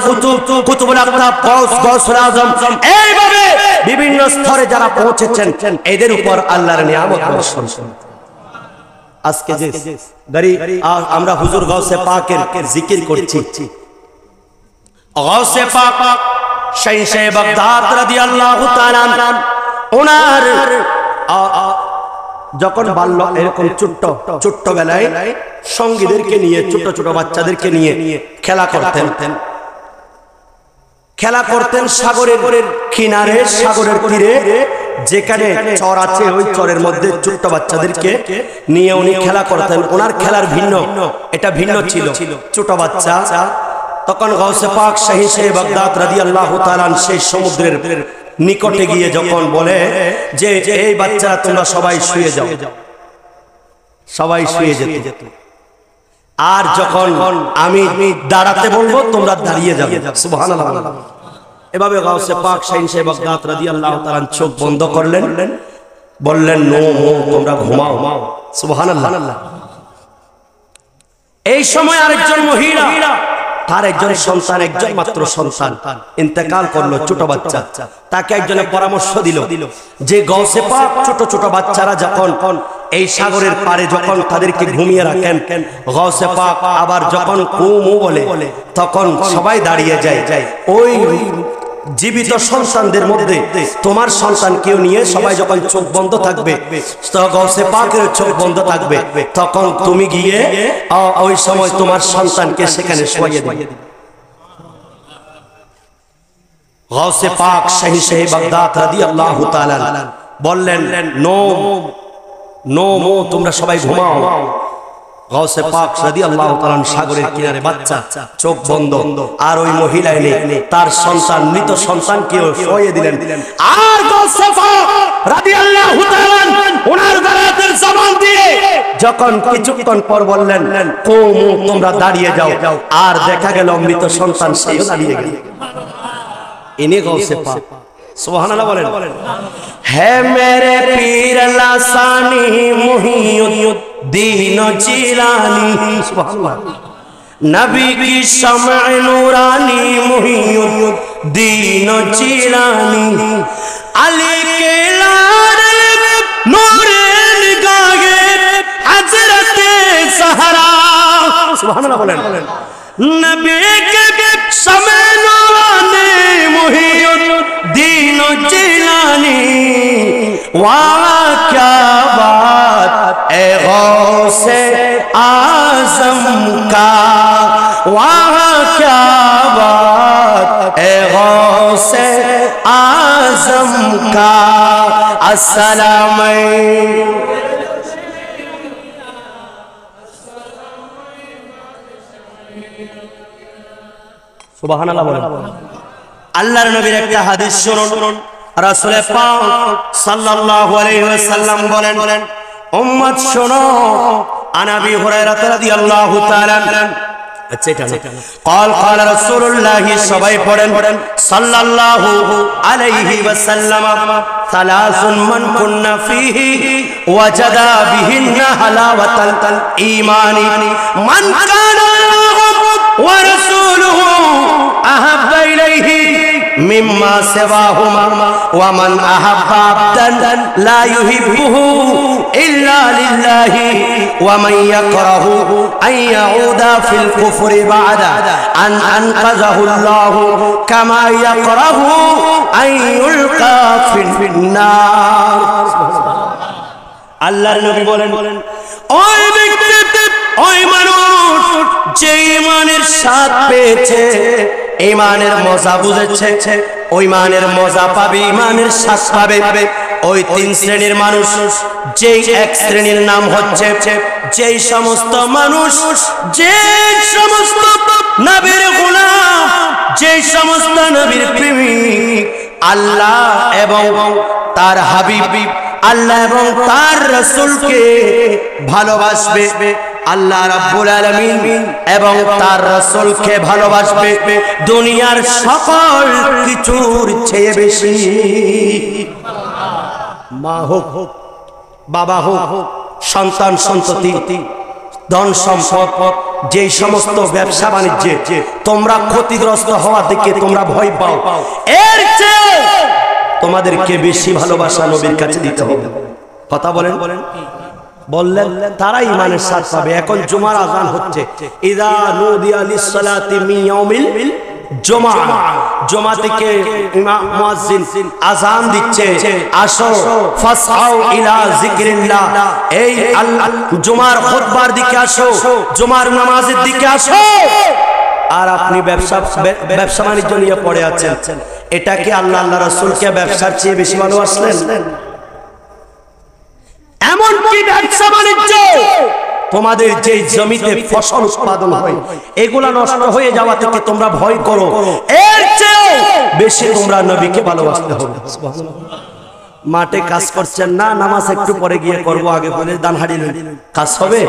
কুতুবুল আকতাব, গৌসুল আজম, এইভাবে বিভিন্ন স্তরে যারা পৌঁছেছেন এদের উপর আল্লাহর নিয়ামত বর্ষণ। আজকে যে আমরা হুজুর গাউসে পাকের জিকির করছি, গাউসে পাক শাইখে বাগদাদ রাদিয়াল্লাহু তাআলা ওনার যখন বাল্য এরকম ছোট্ট বেলায় সঙ্গীদেরকে নিয়ে, ছোট ছোট বাচ্চাদেরকে নিয়ে খেলা করতেন সাগরের কিনারে, সাগরের তীরে যেখানে চর আছে ওই চরের মধ্যে ছোট্ট বাচ্চাদেরকে নিয়ে উনি খেলা করতেন। ওনার খেলার এটা ভিন্ন ছিল, ছোট বাচ্চা। তখন গাউসে পাক শাইখে বাগদাদ রাদিয়াল্লাহু তাআলা সেই সমুদ্রের নিকটে গিয়ে যখন বলে যে এই বাচ্চারা তোমরা সবাই শুয়ে যাও, সবাই শুয়ে যেত। আর যখন আমি দাঁড়াতে বলবো তোমরা দাঁড়িয়ে যাবে, সুবহানাল্লাহ। এভাবে গাউসে পাক শাইখে বাগদাদ রাদিয়াল্লাহু তাআলা চোখ বন্ধ করলেন, বললেন নো, তোমরা ঘুমাও, সুবহানাল্লাহ। এই সময় আরেকজন মহিলা, তার একজন সন্তান, একজন মাত্র সন্তান ইন্তেকাল করলো, ছোট বাচ্চা। তাকে একজনে পরামর্শ দিল যে গাউসে পাক ছোট ছোট বাচ্চারা যখন এই সাগরের পারে যখন তাদেরকে ঘুমিয়ে রাখেন, গাউসে পাক আবার যখন কুমু বলে তখন সবাই দাঁড়িয়ে যায়। ওই জীবিত সন্তানদের মধ্যে তোমার সন্তানকেও নিয়ে সবাই যখন চোখ বন্ধ থাকবে, গাউসে পাকের চোখ বন্ধ থাকবে, তখন তুমি গিয়ে ওই সময় তোমার সন্তানকে সেখানে শুইয়ে দিবে। গাউসে পাক শাইখে বাগদাদ রাদিয়াল্লাহু তাআলা বললেন নো, তোমরা সবাই ঘুমাও। গাউসে পাক রাদিয়াল্লাহু তাআলা সাগরের কিনারে, বাচ্চা চোখ বন্ধ, আর ওই মহিলা এনে তার সন্তান, মৃত সন্তানকে শুইয়ে দিলেন। আর গাউসে পাক রাদিয়াল্লাহু তাআলা ওনার গলাতের জবান দিয়ে যখন কিছুক্ষণ পর বললেন কুমু, তোমরা দাঁড়িয়ে যাও, আর দেখা গেল মৃত সন্তান সেও দাঁড়িয়ে গেল। ইনি গাউসে পাক, সুবহানাল্লাহ বলেন। হে মেরে পীর লাসানি মুহিউদ্দিন জিলানী, সুবহানাল্লাহ। নবী কি শামে নূরানী মুহিউদ্দিন জিলানী, আলী কে লাল নূরে নিগাহে হযরতে ज़हरा, সুবহানাল্লাহ বলেন। নবী কে শামে নূরানী मुहिउद्दीन जिलानी, वाह क्या बात ए गौसे आज़म का, वाह क्या बात ए गौसे आज़म का। अस्सलाम সুবহানাল্লাহ বলেন। আল্লাহর নবীর একটা হাদিস শুনুন, রাসূল পাক সাল্লাল্লাহু আলাইহি ওয়াসাল্লাম বলেন, উম্মত শোনো, আনাবি হুরায়রা রাদিয়াল্লাহু তাআলা আচ্ছা এটা قال قال رسول الله সবাই পড়েন সাল্লাল্লাহু আলাইহি ওয়াসাল্লাম ثلاث من كن فيه وجد بهن حلاوة الإيمان من كان الله ورسوله أحب إليه مما سواهما ومن أحب عبدا لا يحبه إلا لله ومن يكره أن يعود في الكفر بعد أن أنقذه الله كما يكره أن يلقى في النار। আল্লাহর নবী বলেন, ওই ব্যক্তি, ওই মানুষ যে ঈমানের স্বাদ পেয়েছে, ঈমানের মজা বুঝেছে, ওই ঈমানের মজা পাবে, ঈমানের স্বাদ পাবে। ওই তিন শ্রেণীর মানুষ, যে এক শ্রেণীর নাম হচ্ছে যেই সমস্ত মানুষ, যে সমস্ত নবীর গোলাম, যে সমস্ত নবীর প্রেমিক, আল্লাহ এবং তার হাবিব, আল্লাহ এবং তার রাসূলকে ভালোবাসবে, আল্লাহ রাব্বুল আলামিন এবং তার রাসূলকে ভালোবাসবে দুনিয়ার সকল কিছুর চেয়ে বেশি। মা হোক, বাবা হোক, সন্তান সন্ততি, ধন সম্পদ, যেই সমস্ত ব্যবসা বাণিজ্যে তোমরা ক্ষতিগ্রস্ত হওয়া থেকে তোমরা ভয় পাও, এর চেয়ে তোমাদেরকে বেশি ভালোবাসা নবীর কাছে দিতে হবে। কথা বলেন, বললেন তারা ইমানের স্বাদ পাবে। এখন জুমার আযান হচ্ছে, ইযা নুদিয়া লিস-সালাতি মিন ইয়াউমিল জুমআ, জুমা থেকে মুয়াজ্জিন আযান দিচ্ছে, আসো ফাসআউ ইলা যিকরিল্লাহ, এই জুমার খুতবার দিকে আসো, জুমার নামাজের দিকে আসো। আর আপনি ব্যবসা বাণিজ্য নিয়ে পড়ে আছেন, এটা কি আল্লাহ আল্লাহ রাসূলকে ব্যবসার চেয়ে বেশি ভালোবাসলেন? এমন কি ব্যবসা বাণিজ্য, তোমাদের যে জমিতে ফসল উৎপাদন হয় এগুলা নষ্ট হয়ে যাওয়া থেকে তোমরা ভয় করো, এর চেয়ে বেশি তোমরা নবীকে ভালোবাসতে হবে। মাঠে কাজ করছেন না, নামাজ একটু পরে গিয়ে করব, আগে বলে দান হারিয়ে কাজ হবে।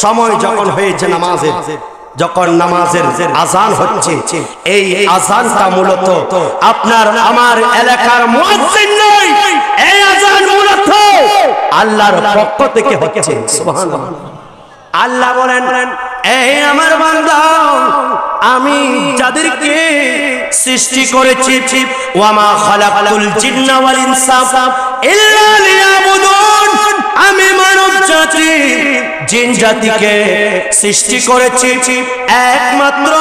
সময় যখন হয়েছে নামাজের, যখন নামাজের আযান হচ্ছে, এই আযানটা মূলত আপনার আমার এলাকার মুয়াজ্জিন নয়, এই আযান মূলত আল্লাহর পক্ষ থেকে হচ্ছে। সুবহানাল্লাহ। আল্লাহ বলেন, এই আমার বান্দা, আমি যাদেরকে সৃষ্টি করেছি, ওয়ামা খালাকুল জিন্না ওয়াল ইনসা ইল্লা লিয়াবুদুন, আমি মানব জাতি জিন জাতিকে সৃষ্টি করেছি একমাত্র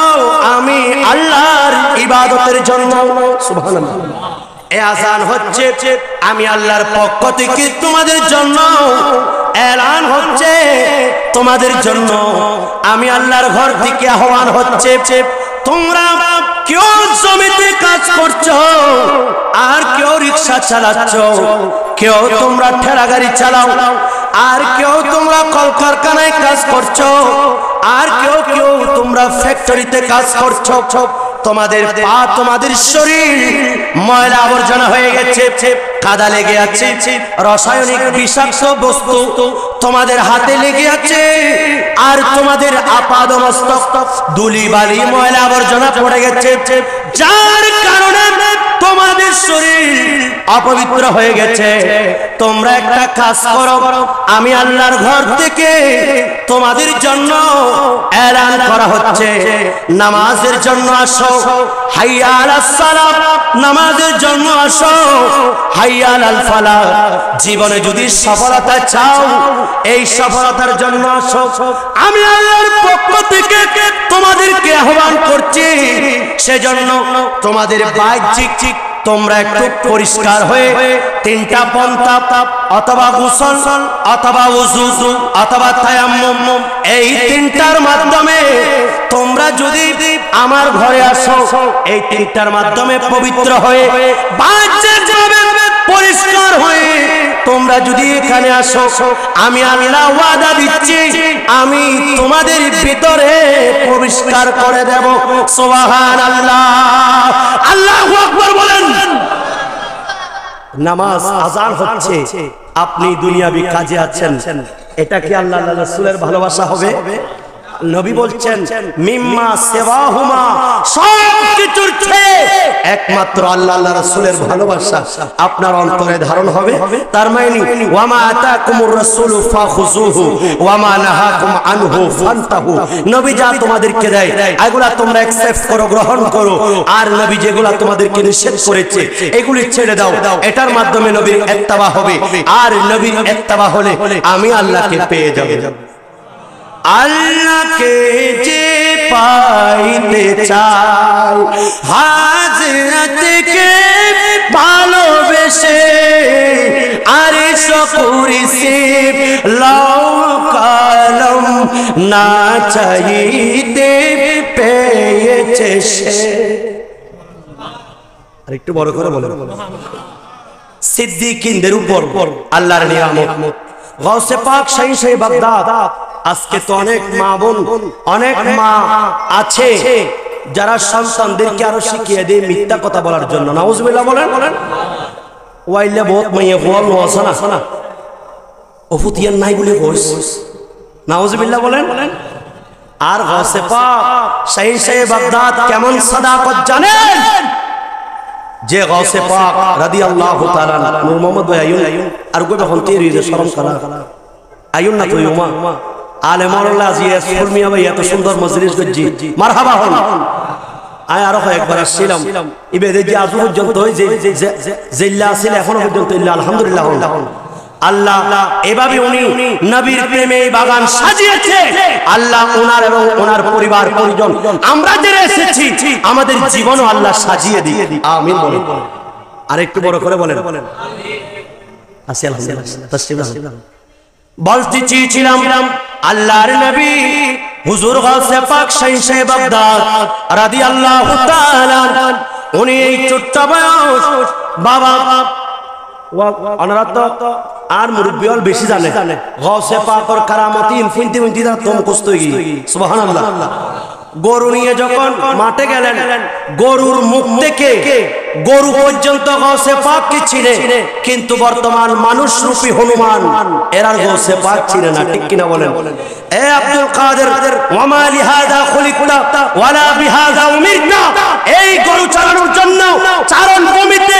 আমি আল্লাহর ইবাদতের জন্য। সুবহানাল্লাহ। এই আযান হচ্ছে আমি আল্লাহর পক্ষ থেকে তোমাদের জন্য, এলান হচ্ছে তোমাদের জন্য, আমি আল্লাহর ঘর থেকে আহ্বান হচ্ছে, তোমরা কেউ জমিতে কাজ করছো, আর কেউ রিকশা চালাচ্ছ, কেউ তোমরা ঠেলা গাড়ি চালাও, আর কেউ তোমরা কলকারখানায় কাজ করছো, আর কেউ তোমরা ফ্যাক্টরিতে কাজ করছো, তোমাদের পা, তোমাদের শরীর ময়লা আবর্জনা হয়ে গেছে, কাদা লেগে আছে, রাসায়নিক বিষাক্ত বস্তু তোমাদের হাতে লেগে আছে, আর তোমাদের আপাদমস্তক ধুলি বালি ময়লা আবর্জনা পড়ে গেছে, যার কারণে তোমাদের শরীর অপবিত্র হয়ে গেছে। তোমরা একটা কাজ করো, আমি আল্লাহর ঘর থেকে তোমাদের জন্য এলান করা হচ্ছে, নামাজের জন্য আসো, হাইয়া আলাস সালাত, নামাজের জন্য আসো, হাইয়া আলাল ফালাহ। জীবনে যদি সফলতা চাও, এই সফলতার জন্য আসো, আমি আল্লাহর পক্ষ থেকে তোমাদেরকে আহ্বান করছি। সেজন্য তোমাদের বাহ্যিক তোমরা একটু পরিষ্কার হয়ে তিনটা পন্থা, অথবা গোসল, অথবা ওযু, অথবা তায়াম্মুম, এই তিনটার মাধ্যমে তোমরা যদি আমার ঘরে আসো, এই তিনটার মাধ্যমে পবিত্র হয়ে বাহ্যিকভাবে পরিষ্কার হয়ে তোমরা যদি এখানে আসো, আমি আল্লাহ ওয়াদা দিচ্ছি, আমি তোমাদের ভিতরে পরিষ্কার করে দেব। সুবহানাল্লাহ। আল্লাহু আকবার বলেন। নামাজ আযান হচ্ছে, আপনি দুনিয়াবি কাজে আছেন, এটা কি আল্লাহ আল্লাহ রাসূলের ভালোবাসা হবে? নবী বলছেন, মিম্মা সিওয়াহুমা, সব কিছুর চেয়ে একমাত্র আল্লাহ আল্লাহ রাসূলের ভালোবাসা আপনার অন্তরে ধারণ হবে। তার মানে ওয়ামা আতাকুমুর রাসূলু ফাখুযুহু ওয়ামা নাহাকুম আনহু ফান্তাহু, নবী যা তোমাদেরকে দেয় এগুলা তোমরা অ্যাকসেপ্ট করো, গ্রহণ করো, আর নবী যেগুলা তোমাদেরকে নিষেধ করেছে এগুলি ছেড়ে দাও। এটার মাধ্যমে নবীর ইত্তেবা হবে, আর নবীর ইত্তেবা হলে আমি আল্লাহকে পেয়ে যাব। আল্লাহকে যে পাইতে চাই, হাজরতকে ভালোবেসে, আরে কুরসি লাউ কালম না চাইতে পেয়েছে সে। আর একটু বড় করে বলেন। সিদ্দিকিনদের উপর আল্লাহর নিয়ামত, গাউসে পাক শাহিনশাহ বাগদাদ। আজকে তো অনেক মা বোন, অনেক মা আছে যারা সন্তানদেরকে আরো শিখিয়ে দেয় মিথ্যা কথা বলার জন্য। নাউজুবিল্লাহ বলেন। ওয়াইল্লা বহুত মাইয়া গোয়াল নোয়াসানা ওফুতিয়ান নাই বলে কইস। নাউজুবিল্লাহ বলেন। আর গাউসে পাক শাহিনশাহ বাগদাদ কেমন সাদাকত জানেন? যে গাউসে পাক রাদিয়াল্লাহু তাআলা নূর মোহাম্মদ ভাই আইন আর কই এখন তেরি যে শরম করা আইন না কই ওমা আলে মাওলানা জিএস ফুলমিয়া ভাই এত সুন্দর মজলিস গজ্জি মারহাবা হন। আয় আরো একবার আসছিলাম ইবেদে যে আজ পর্যন্ত যে জিল্লা ছিল এখনো পর্যন্ত ইল্লা আলহামদুলিল্লাহ আল্লাহ এভাবে উনি নবীর প্রেমে এই বাগান সাজিয়েছে। আল্লাহ ওনার এবং ওনার পরিবার পরিজন আমরা যারা এসেছি আমাদের জীবনও আল্লাহ সাজিয়ে দিয়ে আমিন বলেন। আর একটু বড় করে বলেন আমিন। আসি আলহামদুলিল্লাহ তাসবিহ বলতে চেয়েছিলাম আল্লাহর নবী হুজুর গাউসে পাক শাহিনশাহ বাগদাদ রাদিয়াল্লাহু তাআলা উনি এই ছোট্ট বয়স বাবা ওনারা তো আর মুরব্বী হল বেশি জানে গাউসে পাকের কারামতি ইনফিনিটি মিন্টিদা তো মুখস্থ হয়ে গিয়ে সুবহানাল্লাহ। গরু নিয়ে যখন মাঠে গেলেন গরুর মুখ থেকে গরু পর্যন্ত গাউসে পাককে চিনে, কিন্তু বর্তমান মানুষ রূপী হনুমান এরা গাউসে পাক চিনে না। ঠিক কিনা বলেন? এ আব্দুল কাদের ওয়ামা লিহাযা খুলিকতা ওয়ালা বিহাযা উমিরনা, এই গরু চালানোর জন্য চারণ ভূমিতে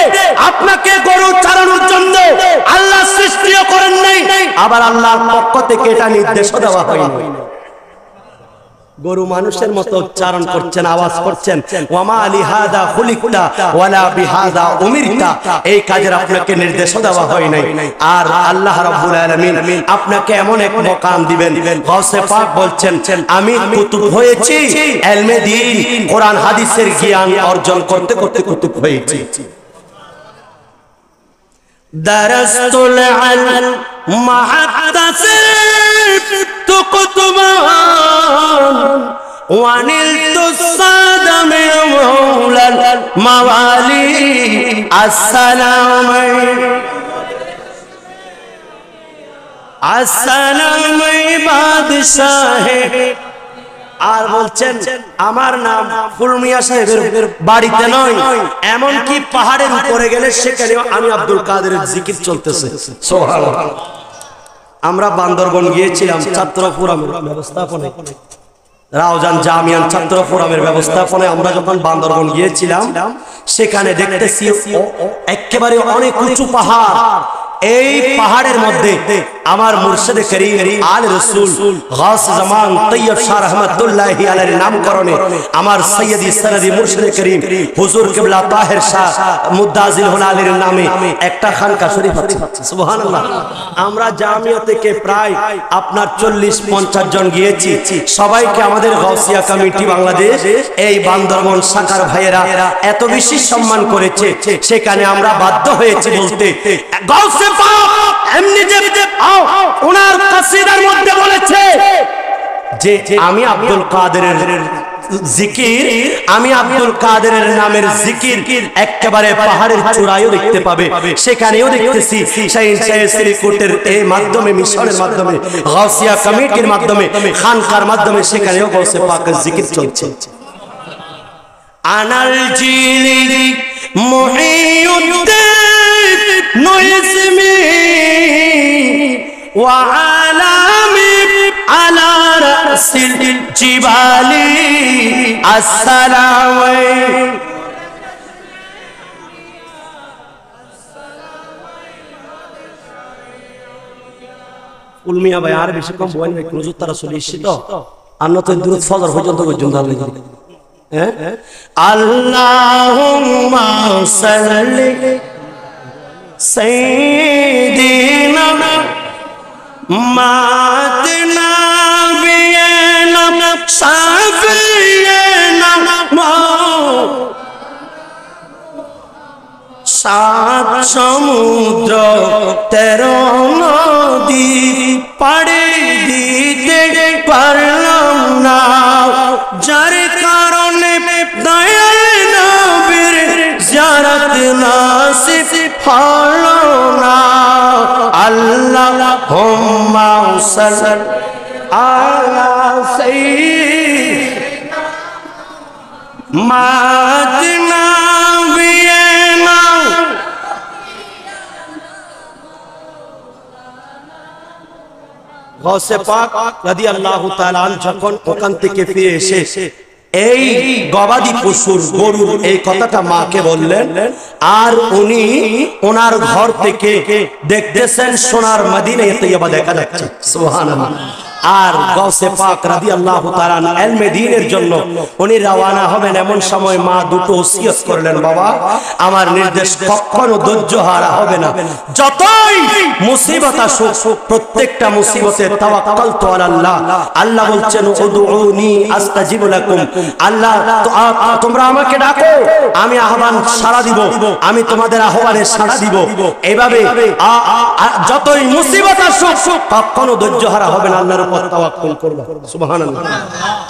আপনাকে গরু চালানোর জন্য আল্লাহ সৃষ্টিও করেন নাই, আবার আল্লাহর পক্ষ থেকে এটা নির্দেশও দেওয়া হয়নি। গরু মানুষের মতো উচ্চারণ করছেন, আওয়াজ করছেন ওয়ামা লিহাযা খুলিকতা ওয়ালা বিহাযা উমিরতা, এই কাজের আপনাকে নির্দেশ দেওয়া হয় নাই। আর আল্লাহ রাব্বুল আলামিন আপনাকে এমন এক মাকাম দিবেন। গাউসে পাক বলছেন আমি কুতুব হয়েছি ইলমে দ্বীন কোরআন হাদিসের জ্ঞান অর্জন করতে করতে কুতুব হয়েছি। দারাস্তুল আল মুহাদ্দাসির তুকুতুমান ওয়ানিলতু সাদামে মাওলাল মাওয়ালি আসসালামু আসসালামু বাদশাহে। আর বলছেন আমার নাম ফুলমিয়া সাহেবের বাড়িতে নয়, এমন কি পাহাড়ের উপরে গেলে সেখানে আমি আব্দুল কাদেরের জিকির চলতেছে। সুবহানাল্লাহ। আমরা বান্দরবন গিয়েছিলাম ছাত্র ফোরামের ব্যবস্থাপনায়, রাউজান জামিয়ান ছাত্র ফোরামের ব্যবস্থাপনায় আমরা যখন বান্দরবন গিয়েছিলাম সেখানে দেখতেছি একেবারে অনেক উঁচু পাহাড়। এই পাহাড়ের মধ্যে আমার মুর্শিদে করিম আল রাসূল গাউস জামান তৈয়ব শাহ রহমাতুল্লাহি আলাইহির নামকরণে আমার সৈয়দি সনদি মুর্শিদে করিম হুজুর কিবলা তাহের শাহ মুদাজিল হুনালির নামে একটা খানকা শরীফ আছে। সুবহানাল্লাহ। আমরা জামিয়া থেকে প্রায় আপনার 40-50 জন গিয়েছি। সবাইকে আমাদের গাউসিয়া কমিটি বাংলাদেশ এই বান্দরবন শাখার ভাইয়েরা এত বেশি সম্মান করেছে, সেখানে আমরা বাধ্য হয়েছি বলতে গাউসে পাক এমনি যে ওনার কাসিদার মধ্যে বলেছে যে আমি আব্দুল কাদেরের জিকির, আমি আব্দুল কাদেরের নামের জিকির একেবারে পাহাড়ের চূড়ায়ও দেখতে পাবে, সেখানেও দেখতেছি শাহিনশাহ শ্রীকোটের এই মাধ্যমে মিশনের মাধ্যমে গাউসিয়া কমিটির মাধ্যমে খানকার মাধ্যমে সেখানেও গাউসে পাকের জিকির চলছে। আনাল জিলি মুহিউদ্দিন নুইসমি ওয়া আলামি আলা রাসিল জিবালি আসসালামু উলমিয়া ভাই আর বেশি কম বলেন ভাই, হুজুর তারা চলে এসেছে তো আন্ন তো দুরুদ ফজর পর্যন্ত আল্লাহুম্মা সাল্লি সাইয়্যিদিনা মাতনা বিয়ানা শাফিয়ানা সাত সমুদ্র 13 নদী পাড়ি দিতে পারলাম না, যার কারণে দয়াল নবীর জিয়ারত নাসিব হলো না। আল্লাহুম্মা সাল্লি আলা সাইয়্যিদিনা মাদিনা বিয়ানা গৌসে পাক রাদিয়াল্লাহু তাআলা আন যখন ওখান থেকে ফিরে এসে এই গবাদি পশুর গরুর এই কথাটা মাকে বললেন, আর উনি ওনার ঘর থেকে দেখতেছেন সোনার মদিনা তৈয়বা দেখা যাচ্ছে। সুবহানাল্লাহ। আর গৌসে পাক রাদিয়াল্লাহু তাআলা ইলমে দ্বীনের জন্য উনি রওনা হবেন, এমন সময় মা দুটো ওসিয়ত করলেন, বাবা আমার নির্দেশ কখনো ধৈর্য হারা হবে না, যতই মুসিবত আসুক প্রত্যেকটা মুসিবতে তাওয়াক্কালতু আলাল্লাহ। আল্লাহ বলছেন উদউনি আস্তাজিব লাকুম, আল্লাহ তোমরা আমাকে ডাকো আমি আহ্বান সাড়া দিব, আমি তোমাদের আহ্বানে সাড়া দিব। এইভাবে যতই মুসিবত আসুক কখনো ধৈর্য হারা হবে না, আল্লাহর উপর তাওয়াক্কুল করবা। সুবহানাল্লাহ।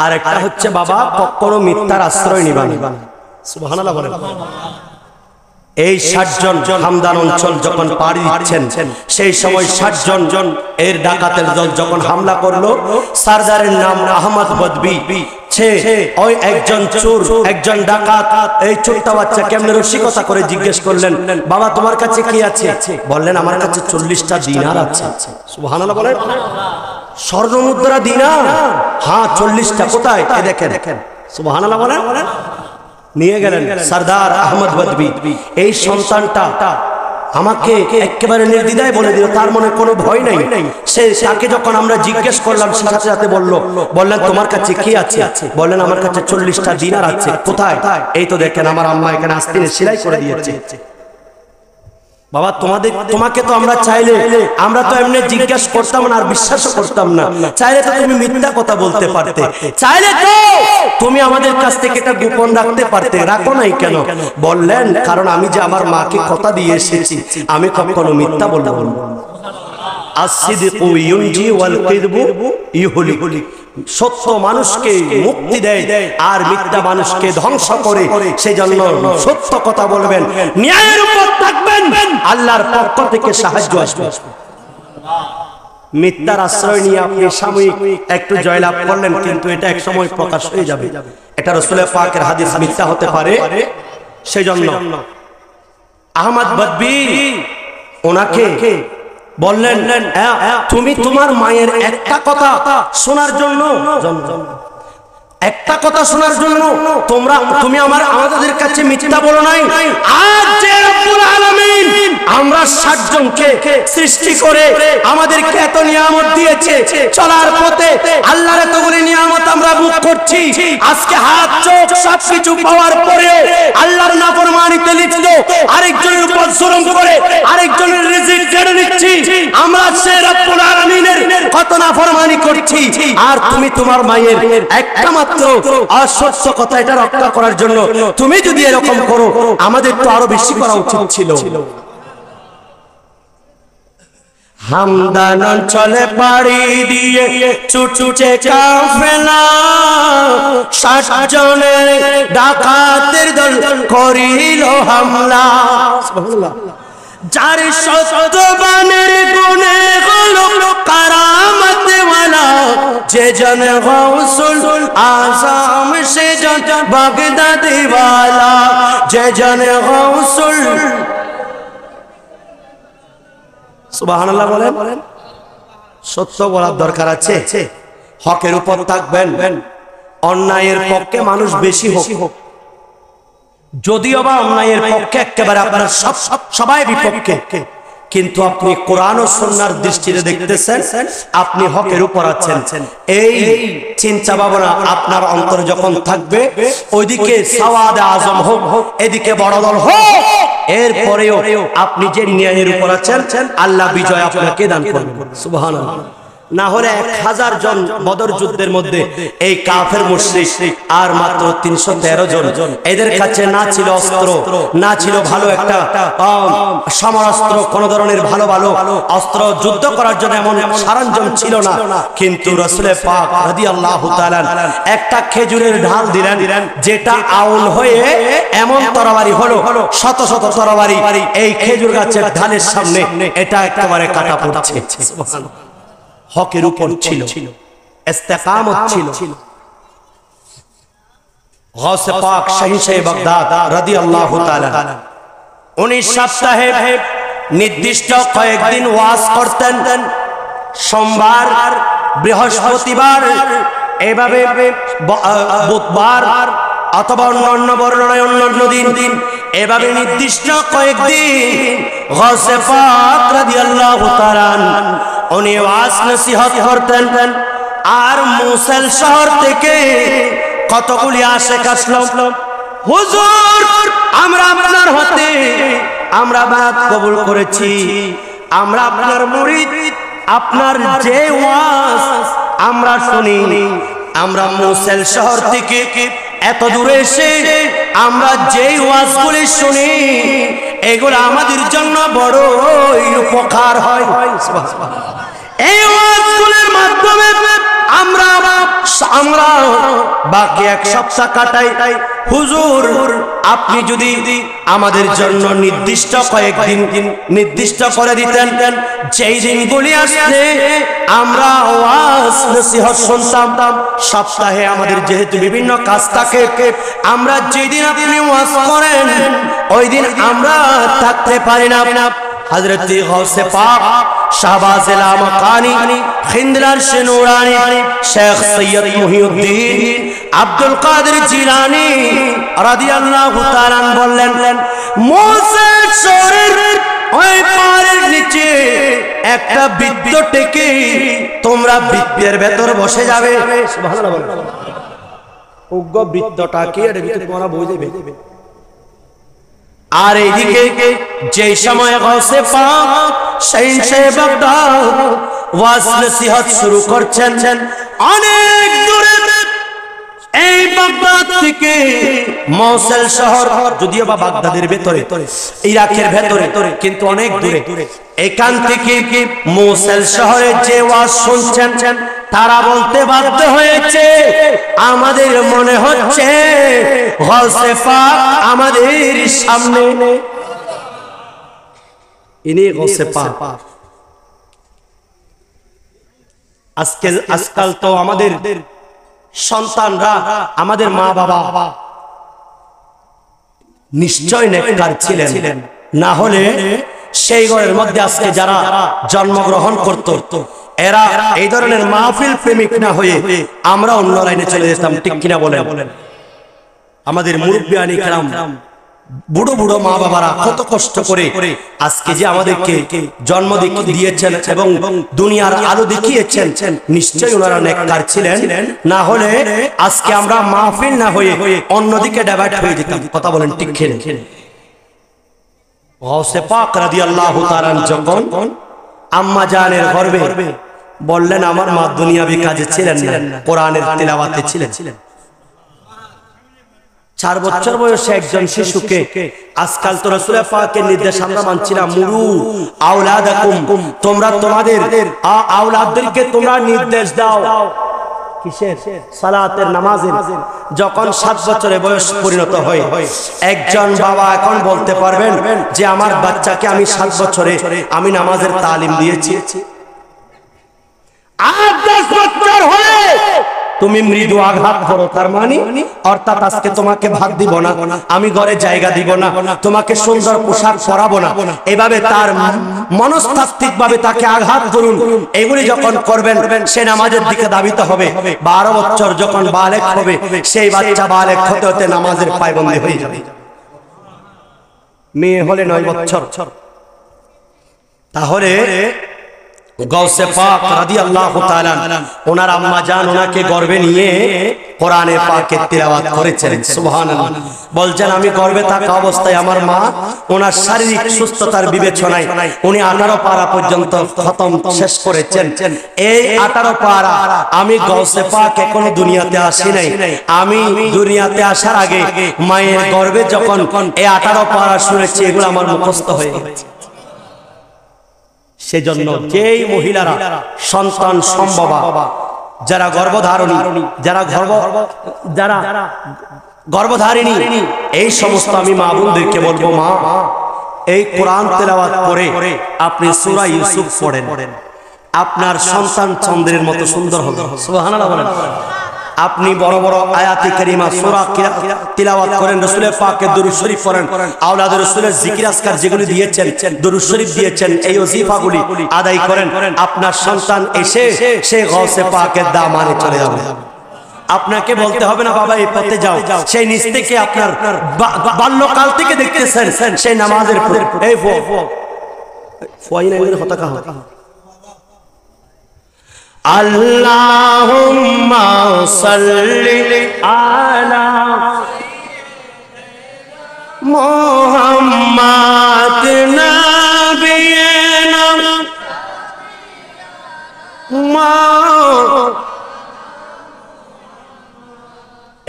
আর একটা হচ্ছে বাবা কখনো মিথ্যার আশ্রয় নিবা না। সুবহানাল্লাহ বলেন। এই 60 জন হামদান অঞ্চল যখন পাড়ি দিচ্ছেন সেই সময় 60 জন এর ডাকাতের দল যখন হামলা করলো, সারদারের নাম আহমদ বদবি, ওই একজন চোর একজন ডাকাত এই ছোট্টা বাচ্চা কেমনে রসিকতা করে জিজ্ঞেস করলেন, বাবা তোমার কাছে কি আছে? বললেন আমার কাছে 40টা দিনার আছে। সুবহানাল্লাহ বলেন। স্বর্ণ মুদ্রা দিনার? হ্যাঁ 40টা। কোথায়? এই দেখেন। সুবহানাল্লাহ বলেন। নিয়ে গেলেন সরদার আহমদ বদবি। এই সন্তানটা আমাকে একেবারে নির্দ্বিধায় বলে দিল, তার মনে কোনো ভয় নাই। সে তাকে যখন আমরা জিজ্ঞেস করলাম সে সাথে সাথে বললেন তোমার কাছে কি আছে? বললেন আমার কাছে 40টা দিনার আছে। কোথায়? এই তো দেখেন আমার আম্মা এখানে আস্তিনে সেলাই করে দিয়েছে। বাবা তোমাকে তো আমরা চাইলে আমরা তো এমনি জিজ্ঞাসা করতাম না আর বিশ্বাস করতাম না, চাইলে তো তুমি মিথ্যা কথা বলতে পারতে, চাইলে তো তুমি আমাদের কাছ থেকে এটা গোপন রাখতে পারতে, রাখো নাই কেন? বললেন কারণ আমি যে আমার মাকে কথা দিয়ে এসেছি আমি কখনো মিথ্যা বলবো না। আসিদিকু ইউনজি ওয়াল কিযবু ইউহলিক। সত্য মানুষকে মুক্তি দেয় আর মিথ্যা মানুষকে ধ্বংস করে, সেজন্য সত্য কথা বলবেন, ন্যায়ের উপর থাকবেন, আল্লাহর পক্ষ থেকে সাহায্য আসবে। মিথ্যার আশ্রয় নিয়ে আপনি সাময়িক একটু জয়লাভ করলেন, কিন্তু এটা এক সময় প্রকাশ হয়ে যাবে। এটা রাসূল পাকের হাদিস মিথ্যা হতে পারে। সেজন্য আহমদ বদবি ওনাকে বললেন তুমি তোমার মায়ের একটা কথা শোনার জন্য তুমি আমাদের কাছে মিথ্যা বলো নাই। আজ যে রব্বুল আলামিন আমরা 60 জনকে সৃষ্টি করে আমাদেরকে এত নিয়ামত দিয়েছে, চলার পথে আল্লাহর এতগুলি নিয়ামত আমরা ভোগ করছি, আজকে হাত চোখ সবকিছু পাওয়ার পরেও আল্লাহর নাফরমানিতে লিপ্ত, আরেকজনের উপর জুলুম করে আরেকজনের রিজিক কেড়ে নিচ্ছি, আমরা সে রব্বুল আলামিনের কত নাফরমানি করছি। আর তুমি তোমার মায়ের একটা মাত্র অসত্য কথা এটা রক্ষা করার জন্য তুমি যদি এরকম করো, আমাদের তো আরো বেশি করা উচিত ছিল। হামদান অঞ্চলে পাড়ি দিয়ে ছুটছে কাফেলা, 60 জনের ডাকাতের দল করিল হামলা। সুবহানাল্লাহ। যার শতবানের গুণে হলো কারামত ওয়ালা, যে জন গৌসুল আজম সে জন বাগদাদি ওয়ালা, যে জন গৌসুল। সুবহানাল্লাহ বলেন। সত্য বলার দরকার আছে, হকের উপর থাকবেন, অন্যায়ের পক্ষে মানুষ বেশি হোক, যদিও বা অন্যায়ের পক্ষে একেবারে আপনারা সবাই বিপক্ষে, কিন্তু আপনি কোরআন ও সুন্নাহর দৃষ্টিতে দেখতেছেন আপনি হকের উপর আছেন। এই চিন্তা ভাবনা আপনার অন্তরে যখন থাকবে, ওইদিকে সাওয়াদে আজম হোক এদিকে বড় দল হোক, এরপরেও আপনি যে ন্যায়ের উপর আছেন আল্লাহ বিজয় আপনাকে দান করবেন। সুবহানাল্লাহ। না হলে 1000 জন বদর যুদ্ধের মধ্যে এই কাফের মুশরিক আর মাত্র 313 জন। এদের কাছে না ছিল অস্ত্র, না ছিল ভালো একটা সমরাস্ত্র, কোন ধরনের ভালো ভালো অস্ত্র, যুদ্ধ করার জন্য এমন সরঞ্জাম ছিল না। কিন্তু রাসূল পাক রাদিয়াল্লাহু তাআলা একটা খেজুরের ঢাল দিলেন, যেটা আউল হয়ে এমন তরবারি হলো, শত শত তরবারি এই খেজুর গাছের ঢালের সামনে এটা একেবারে কাটা পড়ছে। সুবহানাল্লাহ। হকের উপর ছিল, ইস্তেকামত ছিল। গাউসে পাক শাহিনশাহ বাগদাদ রাদিয়াল্লাহু তাআলা 19 সপ্তাহে নির্দিষ্ট কয়েকদিন ওয়াজ করতেন। সোমবার, বৃহস্পতিবার, এভাবে বুধবার অথবা অন্যান্য বর্ণনায় অন্যান্য দিন, এভাবে নির্দিষ্ট কয়েকদিন গাউসে পাক রাদিয়াল্লাহু তাআলা উনি ওয়াজ নসিহত করতেন। আর মুসেল শহর থেকে কতগুলি আশেক আসলো, হুজুর আমরা আপনার হাতে আমরা বায়াত কবুল করেছি, আমরা আপনার মুরিদ, আপনার যে ওয়াজ আমরা শুনি, আমরা মুসেল শহর থেকে এত দূরে এসে আমরা যে ওয়াজগুলি শুনি এগুলো আমাদের জন্য বড়ই উপকার হয়। এই ওয়াজগুলোর মাধ্যমে আমরা বাকি 1 সপ্তাহ কাটাই। হুজুর আপনি যদি আমাদের জন্য নির্দিষ্ট কয়েকদিন নির্দিষ্ট করে দিতেন, যেই দিনগুলি আসলে আমরা ওয়াজ নসিহত শুনতাম। সপ্তাহে আমাদের যেহেতু বিভিন্ন কাজ থাকে, আমরা যেদিন আপনি ওয়াজ করেন ওই দিন আমরা থাকতে পারি না। হযরত গাউসে পাক শাহবাজ লামাকানি, খিন্দলার নুরানি, শেখ সৈয়দ মুহিউদ্দিন আব্দুল কাদের জিলানী রাদিয়াল্লাহু তাআলা বললেন, মুসেল শহরের ওই পাহাড়ের নিচে একটা বৃত্ত টেকে তোমরা বৃত্তের ভেতর বসে যাবে। সুবহানাল্লাহ বলেন। উগ্র বৃত্তটা কি এর ভিতরে তোমরা বসে যাবে। আর এইদিকে যে সময় গাউসে পাক শাহিনশাহ বাগদাদ ওয়াজ নসিহত শুরু করছেন, অনেক দূরে এই বাগদাদ থেকে মৌসেল শহর, যদিও বা বাগদাদের ভেতরে, ইরাকের ভেতরে, কিন্তু অনেক দূরে, এখান থেকে মৌসেল শহরে যে ওয়াজ শুনছেন তারা বলতে বাধ্য হয়েছে, আমাদের মনে হচ্ছে গাউসে পাক আমাদের সামনে। ইনি গাউসে পাক। আজকাল তো আমাদের সন্তানরা, আমাদের মা বাবা নিশ্চয় নেককার ছিলেন, না হলে সেই ঘরের মধ্যে আজকে যারা জন্মগ্রহণ করত এরা এই ধরনের মাহফিল প্রেমিক না হয়ে আমরা অন্য লাইনে চলে যেতাম। ঠিক কিনা বলেন? আমাদের মুরব্বিয়ানি কেরাম, বুড়ো বুড়ো মা বাবারা কত কষ্ট করে আজকে যে আমাদেরকে জন্ম দিয়েছেন এবং দুনিয়ার আলো দেখিয়েছেন, নিশ্চয়ই ওনারা নেককার ছিলেন, না হলে আজকে আমরা মাহফিল না হয়ে অন্যদিকে ডাইভার্ট হয়ে যেতাম। কথা বলেন ঠিক কিনা? গাউসে পাক রাদিয়াল্লাহু তাআলা যখন আম্মা জানের গর্ভে বললেন, আমার মা দুনিয়াবি কাজে ছিলেন না, কোরআনের তিলাওয়াতে ছিলেন। 4 বছর বয়সে একজন শিশুকে, আজকাল তো রাসূল পাকের নির্দেশ আমরা মানছি না, মুরু আওলাদাকুম, তোমরা তোমাদের আওলাদদেরকে তোমরা নির্দেশ দাও কিসের? সালাতের, নামাজের। যখন 7 বছরের বয়স পরিণত হয়, একজন বাবা এখন বলতে পারবেন যে আমার বাচ্চাকে আমি 7 বছরে আমি নামাজের তালিম দিয়েছি। 8-10 বছর হয়ে তুমি মৃদু আঘাত করো, তার মানে অর্থাৎ আজকে তোমাকে ভাত দিব না, আমি ঘরে জায়গা দিব না, তোমাকে সুন্দর পোশাক পরাবো না, এভাবে তার মনস্তাত্ত্বিক ভাবে তাকে আঘাত করুন। এগুলি যখন করবেন সে নামাজের দিকে ধাবিত হবে। 12 বছর যখন বালেক হবে, সেই বাচ্চা বালেক হতে হতে নামাজের পায়বন্দী হয়ে যাবে। মেয়ে হলে 9 বছর। তাহলে গৌসে পাক রাদিয়াল্লাহু তাআলা ওনার আম্মা জান ওনাকে গর্ভে নিয়ে কোরআনে পাকে তিলাওয়াত করেছেন। সুবহানাল্লাহ। বলছেন আমি গর্ভে থাকা অবস্থায় আমার মা ওনার শারীরিক সুস্থতার বিবেচনায় উনি 18 পারা পর্যন্ত খতম শেষ করেছেন। এই 18 পারা আমি গৌসে পাক এখনো দুনিয়াতে আসি নাই, আমি দুনিয়াতে আসার আগে মায়ের গর্ভে যখন এই 18 পারা শুনেছি এগুলো আমার মুখস্থ হয়ে গেছে। সেজন্য যেই মহিলারা সন্তান সম্ভবা, যারা গর্ভধারণী, যারা গর্ভধারিণী, এই সমস্ত আমি মা বোনদেরকে বলবো, মা এই কোরআন তেলাওয়াত করে আপনি সূরা ইউসুফ পড়েন, আপনার সন্তান চন্দ্রের মতো সুন্দর হবে। সুবহানাল্লাহ বলেন। আপনি বড় বড় আয়াতে কারিমা সূরা তিলাওয়াত করেন, রাসূলের পাকের দুরূদ শরীফ পড়েন, আওলাদ রাসূলের জিকির আজকার যেগুলি দিয়েছেন, দুরূদ শরীফ দিয়েছেন, এই ওজিফাগুলি আদায় করেন, আপনার সন্তান এসে সে গৌসে পাকের দামানে চলে যাবে। আপনাকে বলতে হবে না বাবা এই পথে যাও, সেই নিজ থেকে আপনার বাল্যকাল থেকে দেখতেছেন সেই নামাজের এই ফয়নাইনের কথা কাহা আল্লাহুম্মা সাল্লি আলা মুহাম্মাদ নাবিয়িনা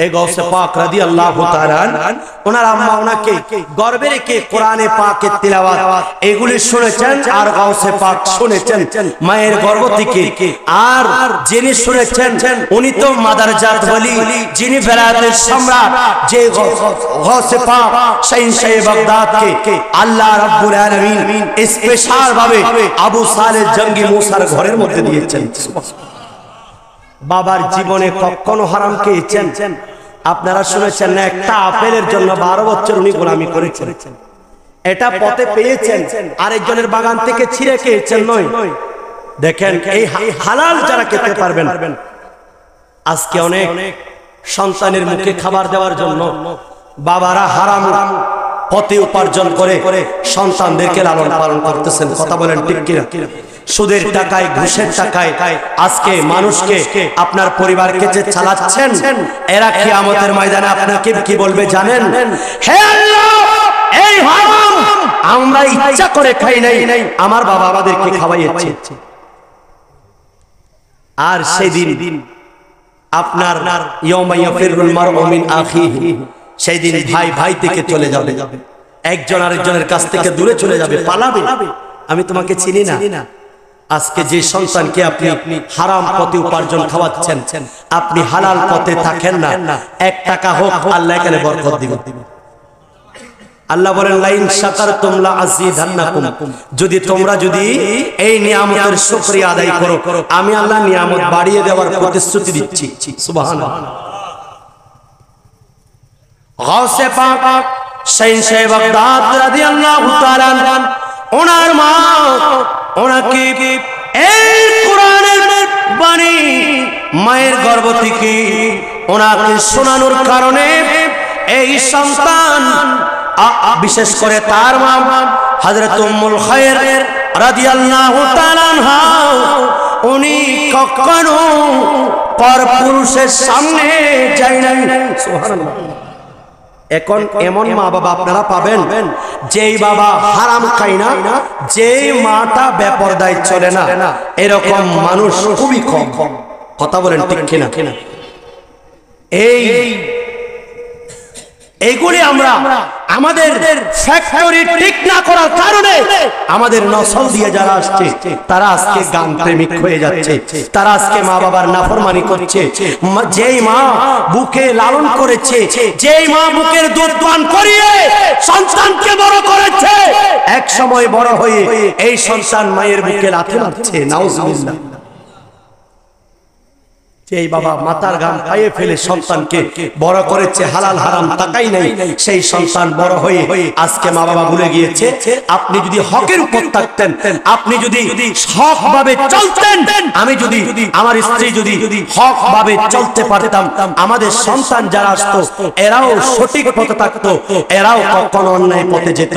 এই গৌসে পাক রাদিয়াল্লাহু তাআলা ওনার আম্মা ওনাকে গর্ভে রেখে কোরআনে পাকের তিলাওয়াত এগুলি শুনেছেন, আর গৌসে পাক শুনেছেন মায়ের গর্ভ থেকে। আর যিনি শুনেছেন উনি তো মাদারজাত ওলি, যিনি বেলায়েতের সম্রাট, যে গৌসে পাক শাহিনশাহ বাগদাদকে আল্লাহ রাব্বুল আলামিন স্পেশাল ভাবে আবু সালেহ জঙ্গি মুসার ঘরের মধ্যে দিয়েছেন। বাবার জীবনে কখনো হারাম খেয়েছেন? আপনারা শুনেছেন না একটা আপেলের জন্য 12 বছর উনি গোলামি করেছেন। এটা পথে পেয়েছেন, আরেকজনের বাগান থেকে ছিঁড়ে খেয়েছেন নয়। দেখেন এই হালাল যারা খেতে পারবেন, আজকে অনেক সন্তানের মুখে খাবার দেওয়ার জন্য বাবারা হারাম পথে উপার্জন করে সন্তানদেরকে লালন পালন করতেছেন। কথা বলেন ঠিক কিনা? সুদের টাকায়, ঘুষের টাকায় আজকে মানুষকে, আপনার পরিবারকে যে চালাচ্ছেন, এরা কিয়ামতের ময়দানে আপনাকে কি বলবে জানেন? হে আল্লাহ, এই হারাম আমরা ইচ্ছা করে খাই নাই, আমার বাবা আমাদেরকে খাওয়াইছে। আর সেদিন আপনার ইয়াউমা ইয়াফিরুল মারউ মিন আখিহি, সেই দিন ভাই ভাই থেকে চলে যাবে, একজন আরেকজনের কাছ থেকে দূরে চলে যাবে, পালাবে। আমি তোমাকে চিনি না। আজকে যে সন্তানকে আপনি হারাম পথে উপার্জন খাওয়াচ্ছেন, আপনি হালাল পথে থাকেন না, 1 টাকা হোক আল্লাহ এখানে বরকত দিবেন। আল্লাহ বলেন লাইন শাকারতুম লা আযীদান্নাকুম, যদি তোমরা এই নিয়ামতের শুকরিয়া আদায় করো, আমি আল্লাহ নিয়ামত বাড়িয়ে দেওয়ার প্রতিশ্রুতি দিচ্ছি। সুবহানাল্লাহ। গৌসে পাক শাহিনশাহ বাগদাদ রাদিয়াল্লাহু তাআলা ওনার মা ওনাকে এই কোরআনের বাণী মায়ের গর্ভ থেকে ওনাকে শোনানোর কারণে এই সন্তান, বিশেষ করে তার মা হযরত উম্মুল খায়র রাদিয়াল্লাহু তাআলা আনহা, উনি কখনো পরপুরুষের সামনে যায় নাই। সুবহানাল্লাহ। এখন এমন মা বাবা আপনারা পাবেন যেই বাবা হারাম খায় না, যেই মাটা বেপরদায় চলে না, এরকম মানুষ খুবই কম। কথা বলেন ঠিক কিনা? এইগুলি আমরা আমাদের ফ্যাক্টরি ঠিক না করার কারণে আমাদের নসল দিয়ে যারা আসছে তারা আজকে গান প্রেমিক হয়ে যাচ্ছে, তারা আজকে মা বাবার নাফরমানি করছে। যেই মা বুকে লালন করেছে, যেই মা বুকের দুধ পান করিয়ে সন্তানকে বড় করেছে, এক সময় বড় হয়ে এই সন্তান মায়ের বুকে লাথি মারছে। নাউজুবিল্লাহ। যেই বাবা মাথার ঘাম পায়ে ফেলে সন্তানকে বড় করেছে, হালাল হারাম তাকাই নাই, সেই সন্তান বড় হয়ে আজকে মা বাবা ভুলে গিয়েছে। আপনি যদি হকের উপর থাকতেন, আপনি যদি হক ভাবে চলতেন, আমি যদি আমার স্ত্রী যদি হক ভাবে চলতে পারতাম, আমাদের সন্তান যারা আসতো এরাও সঠিক পথে থাকতো, এরাও কখনো অন্যায় পথে যেত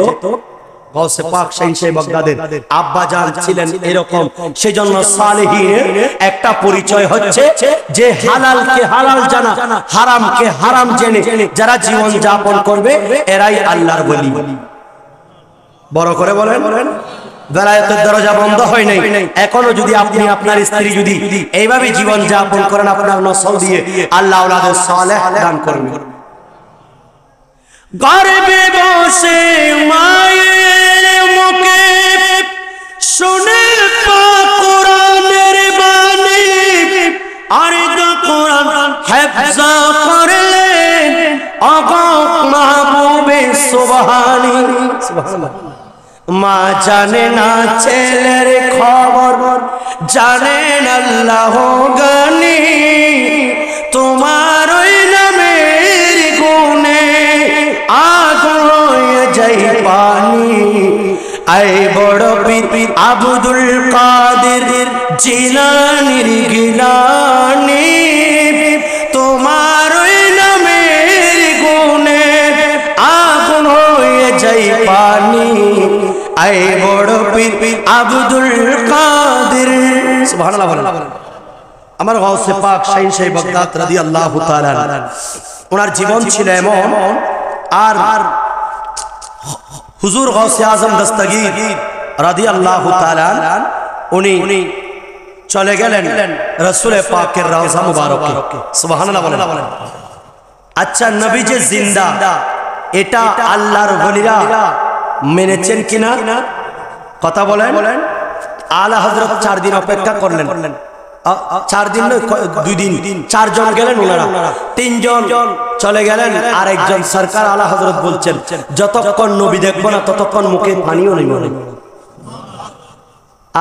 গাউসে পাক শাহিনশাহ বাগদাদের আব্বা জান ছিলেন এরকম। সেজন্য সালেহীনের একটা পরিচয় হচ্ছে যে হালালকে হালাল জানা, হারামকে হারাম জেনে যারা জীবন যাপন করবে এরাই আল্লাহর ওলি। বড় করে বলেন, বেলায়েতের দরজা বন্ধ হয় নাই। এখনো যদি আপনি আপনার স্ত্রী যদি এইভাবে জীবন যাপন করেন, আপনার নসল দিয়ে আল্লাহ আওলাদে সালেহ দান করবেন। গর্বে বসে মায়ের মুখে শুনে পাক কোরআনের বাণী, আর কোরআন হেফজ করলেন আগা মাহবুবে সুবহানী। সুবহানাল্লাহ। মা জানে না ছেলের খবর, জানেন আল্লাহ গানি, তোমার ওই নামের গুণে আগুন হয়ে যায় পানি। আই বড় পীর আব্দুল কাদের জিলানীর গিলানি, তোমার ওই নামের গুণে আগুন হয়ে যায় পানি। আই বড় পীর আব্দুল কাদের। সুবহানাল্লাহ বলেন। আমার গাউসে পাক শাহিনশাহ বাগদাদ রাদিয়াল্লাহু তাআলা ওনার জীবন ছিল এমন। আর হুজুর গাউসে আজম দস্তগীর রাদিয়াল্লাহু তাআলা উনি চলে গেলেন রাসূল পাকের রওজা মুবারকে। সুবহানাল্লাহ বলেন। আচ্ছা, নবী যে জিন্দা এটা আল্লাহর ওলিরা মেনেছেন কিনা? কথা বলেন। আলা হযরত 4 দিন অপেক্ষা করলেন। 4 দিন নয়, 2 দিন। 4 জন গেলেন ওনারা, 3 জন চলে গেলেন। আর একজন সরকার আলা হযরত বলছেন যতক্ষণ নবী দেখবো না ততক্ষণ মুখে পানিও নেই।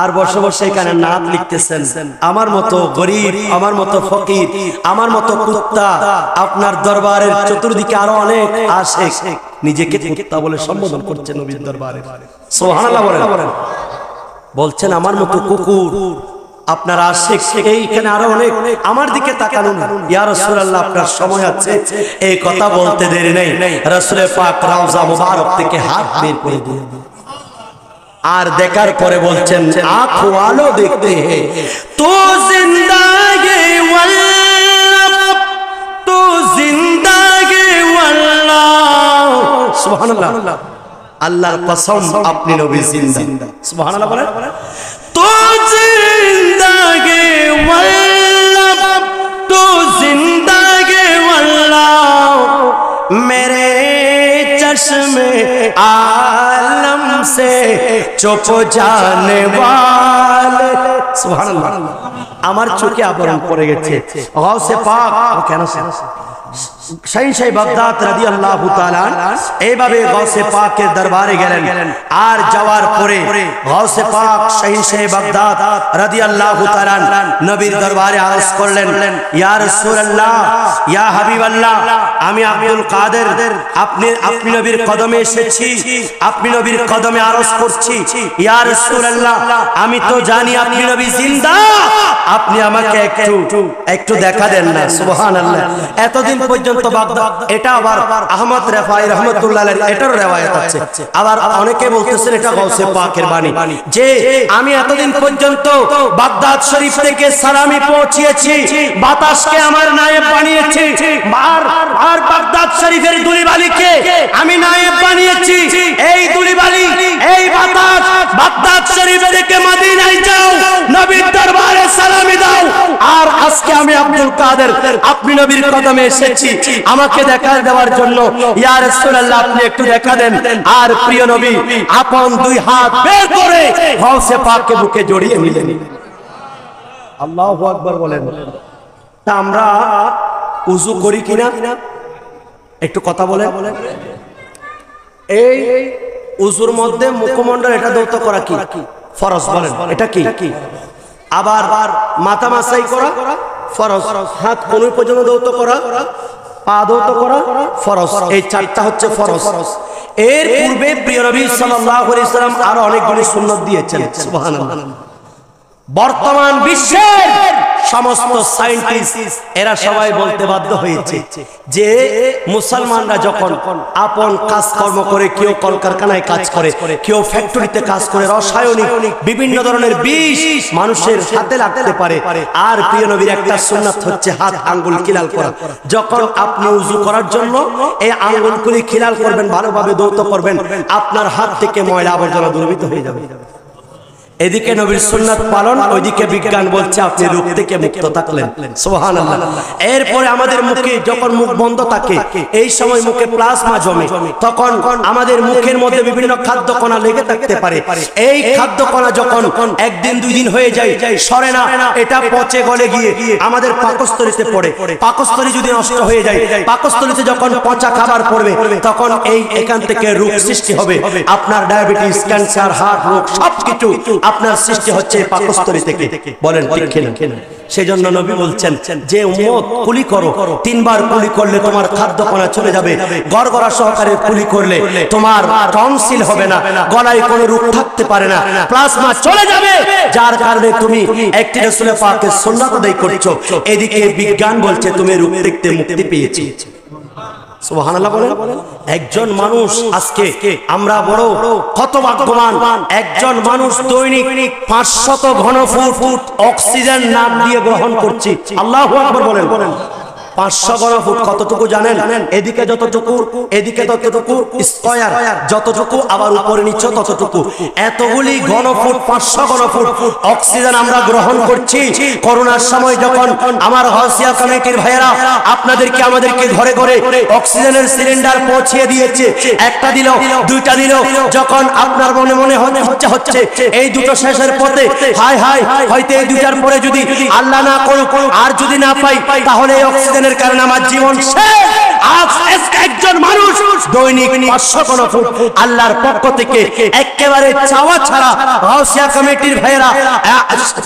আর বসে বসে এখানে নাত লিখতেছেন। আমার মতো গরিব, আমার মতো ফকির, আমার মতো কুত্তা আপনার দরবারের চতুর্দিকে আরো অনেক আশিক নিজেকে কুত্তা বলে সম্বোধন করছে নবীর দরবারে। সুবহানাল্লাহ বলেন। বলছেন আমার মতো কুকুর আপনার আশিক, এইখানে আরো অনেক, আমার দিকে তাকানো না। ইয়া রাসূলুল্লাহ, আপনার সময় আছে। এই কথা বলতে দেরি নেই, রাসূল পাক রওজা মুবারক থেকে হাত বের করে দিয়ে আর দেখার পরে বলছেন আঁখ ওয়ালো দেখতে হে তো জিন্দাগে ওয়াল্লাহ, তো জিন্দাগে ওয়াল্লাহ। সুবহানাল্লাহ। আল্লাহর কসম আপনি নবী জিন্দা। সুবহানাল্লাহ বলেন। তো জিন্দাগে ওয়াল্লাহ, তো জিন্দাগে ওয়াল্লাহ, মেরে চश्मे आलम से चुप जाने वाले। सुभान अल्लाह। আমার চোখে আবরণ পড়ে গেছে। গাউসে পাক কেন শাহিনশাহ বাগদাদ রাদিয়াল্লাহু তাআলা এইভাবে গাউসে পাকের দরবারে গেলেন। আর যাওয়ার পরে গাউসে পাক শাহিনশাহ বাগদাদ রাদিয়াল্লাহু তাআলা নবীর দরবারে আরজ করলেন, ইয়া রাসূলুল্লাহ, ইয়া হাবিবাল্লাহ, আমি আব্দুল কাদের আপনি নবীর কদমে এসেছি, আপনি নবীর কদমে আরজ করছি। ইয়া রাসূলুল্লাহ, আমি তো জানি আপনি নবী জিন্দা, আপনি আমাকে একটু দেখা দেন না। সুবহানাল্লাহ। এতদিন পর্যন্ত বাগদাদ, এটা আবার আহমদ রেফাই রাহমাতুল্লাহ আলাইহি এটার রওয়ায়াত আছে। আবার অনেকে বলতেছেন এটা গাউসে পাকের বাণী, যে আমি এতদিন পর্যন্ত বাগদাদ শরীফ থেকে সালামি পৌঁছিয়েছি, বাতাসকে আমার নায়েব বানিয়েছি, আর বাগদাদ শরীফের ধুলিবালিকে আমি নায়েব বানিয়েছি। এই ধুলিবালি, এই বাতাস বাগদাদ শরীফ থেকে মদিনায় যাও, নবীর দরবারে সালামি দাও। আর আজকে আমি আব্দুল কাদের আপনি নবীর কদমে এসেছি আমাকে দেখা দেওয়ার জন্য। ইয়া রাসূলুল্লাহ, আপনি একটু দেখা দেন। আর প্রিয় নবী আপন 2 হাত বের করে গাউসে পাককে বুকে জড়িয়ে নিলেন। আল্লাহু আকবার বলেন। তা আমরা উযু করি কিনা একটু কথা বলেন। এই উযুর মধ্যে মুখমণ্ডল এটা দৌত করা কি ফরজ? বলেন এটা কি? আবার মাথা মাসাই করা ফরজ, হাত কোনই পর্যন্ত দৌত করা, পা দৌত করা ফরজ। এই 4টা হচ্ছে ফরজ। এর পূর্বে প্রিয় নবী সাল্লাল্লাহু আলাইহি ওয়াসাল্লাম আরো অনেকগুলি সুন্নাত দিয়েছেন। সুবহানাল্লাহ। বর্তমান বিশ্বের সমস্ত সায়েন্টিস্ট এরা সবাই বলতে বাধ্য হয়েছে যে মুসলমানরা যখন আপন কাজকর্ম করে, কেউ কলকারখানায় কাজ করে, কেউ ফ্যাক্টরিতে কাজ করে, রাসায়নিক বিভিন্ন ধরনের বিষ মানুষের হাতে লাগতে পারে। আর প্রিয় নবীর একটা সুন্নাত হচ্ছে হাত আঙ্গুল খিলাল করা। যখন আপনি উযু করার জন্য এই আঙ্গুলগুলি খিলাল করবেন, ভালোভাবে ধৌত করবেন, আপনার হাত থেকে ময়লা আবর্জনা দূরীভূত হয়ে যাবে। এদিকে নবীর সুন্নাত পালন, ওইদিকে বিজ্ঞান বলছে আপনি রোগ থেকে মুক্ত থাকলেন। সুবহানাল্লাহ। এরপরে আমাদের মুখে যখন মুখ বন্ধ থাকে, এই সময় মুখে প্লাজমা জমে, তখন আমাদের মুখের মধ্যে বিভিন্ন খাদ্য কণা লেগে থাকতে পারে। এই খাদ্য কণা যখন একদিন দুই দিন হয়ে যায়, সরে না, এটা পচে গলে গিয়ে আমাদের পাকস্থলীতে পড়ে। পাকস্থলী যদি নষ্ট হয়ে যায়, পাকস্থলীতে যখন পচা খাবার পড়বে, তখন এখান থেকে রোগ সৃষ্টি হবে। আপনার ডায়াবেটিস, ক্যান্সার, হার্ট রোগ সবকিছু আপনার সৃষ্টি হচ্ছে পাকস্থলী থেকে। বলেন ঠিক কিনা? সেজন্য নবী বলছেন যে উম্মত কুলি করো, 3 বার কুলি করলে তোমার খাদ্য কণা চলে যাবে। গড়গড়া সহকারে কুলি করলে তোমার টনসিল হবে না, গলায় কোনো রোগ থাকতে পারে না, প্লাজমা চলে যাবে, যার কারণে তুমি একটি রাসূল পাকের সুন্নাত আদায় করছো। এদিকে বিজ্ঞান বলছে তুমি রোগ থেকে মুক্তি পেয়েছো। সুবহানাল্লাহ বলেন। একজন মানুষ, আজকে আমরা বড় হতভাগ্যবান, একজন মানুষ দৈনিক 500 ঘনফুট অক্সিজেন নাক দিয়ে গ্রহণ করছে। আল্লাহু আকবার বলেন। 500 ঘনফুট কতটুকু জানেন? এদিকে যতটুকু, এদিকে ততটুকু, স্কয়ার যতটুকু, আবার উপরে নিচে ততটুকু, এতগুলি ঘনফুট, 500 ঘনফুট অক্সিজেন আমরা গ্রহণ করছি। করোনার সময় যখন আমার গাউসিয়া কমিটির ভাইয়েরা আপনাদেরকে, আমাদেরকে ঘরে ঘরে অক্সিজেনের সিলিন্ডার পৌঁছিয়ে দিয়েছে, একটা দিল, দুইটা দিল, যখন আপনার মনে মনে হচ্ছে এই দুটো শেষের পথে, হায় হায় হয়তো এই দুইটার পরে যদি আল্লাহ না করুক আর যদি না পাই, তাহলে এই অক্সিজেনের কারণে আমার জীবন শেষ। আজ একজন মানুষ দৈনিক 500 ঘনফুট আল্লাহর পক্ষ থেকে একেবারে চাওয়া ছাড়া গাউসিয়া কমিটির ভাইয়েরা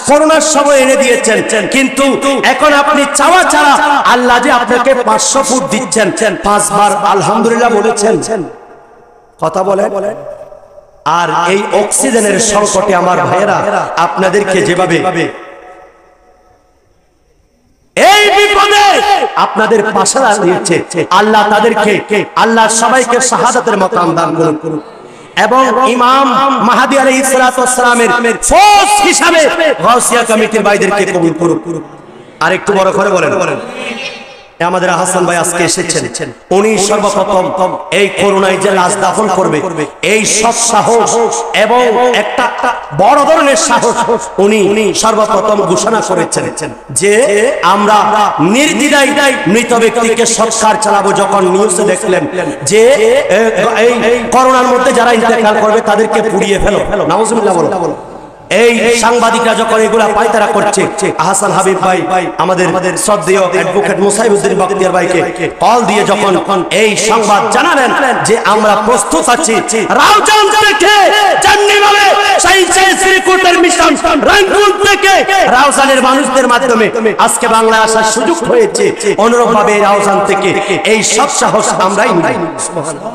করোনার সময় এনে দিয়েছেন। কিন্তু এখন আপনি চাওয়া ছাড়া আল্লাহ যে আপনাকে 500 ফুট দিচ্ছেন, 5 বার আলহামদুলিল্লাহ বলেছেন। কথা বলে। আর এই অক্সিজেনের সংকটে আমার ভাইয়েরা আপনাদেরকে যেভাবে এই বিপদে আপনাদের পাশে দাঁড়িয়েছে, আল্লাহ তাদেরকে, আল্লাহ সবাইকে শাহাদাতের মাকাম দান করুন এবং ইমাম মাহদী আলাইহিস সালাতু ওয়াস সালামের ফোর্স হিসাবে গাউসিয়া কমিটির ভাইদেরকে কবুল করুন। আর একটু বড় করে বলেন। আমাদের হাসান ভাই আজকে এসেছেন, উনি সর্বপ্রথম এই করোনায় যে লাশ দাফন করবে, এই সব সাহস এবং একটা বড় ধরনের সাহস উনি সর্বপ্রথম ঘোষণা করেছেন যে আমরা নির্দ্বিধায় মৃত ব্যক্তিকে সৎকার চালাবো। যখন নিউজে দেখলেন যে এই করোনার মধ্যে যারা ইন্তেকাল করবে তাদেরকে পুড়িয়ে ফেলো, নাউজুবিল্লাহ বলো। এই সাংবাদিকরা যখন এগুলা পায়তারা করছে, আহসান হাবিব ভাই আমাদের শ্রদ্ধেয় অ্যাডভোকেট মুসাইবউদ্দিন বখতিয়ার ভাইকে কল দিয়ে যখন এই সংবাদ জানালেন যে আমরা প্রস্তুত আছি, রাউজান থেকে জান্নিভাবে সাইন্সের শ্রীকুটের মিশন রংপুর থেকে রাউজানের মানুষদের মাধ্যমে আজকে বাংলায় আসার সুযোগ হয়েছে, অনুরূপভাবে রাউজান থেকে এই সব সাহস আমরাই নিই। সুবহানাল্লাহ।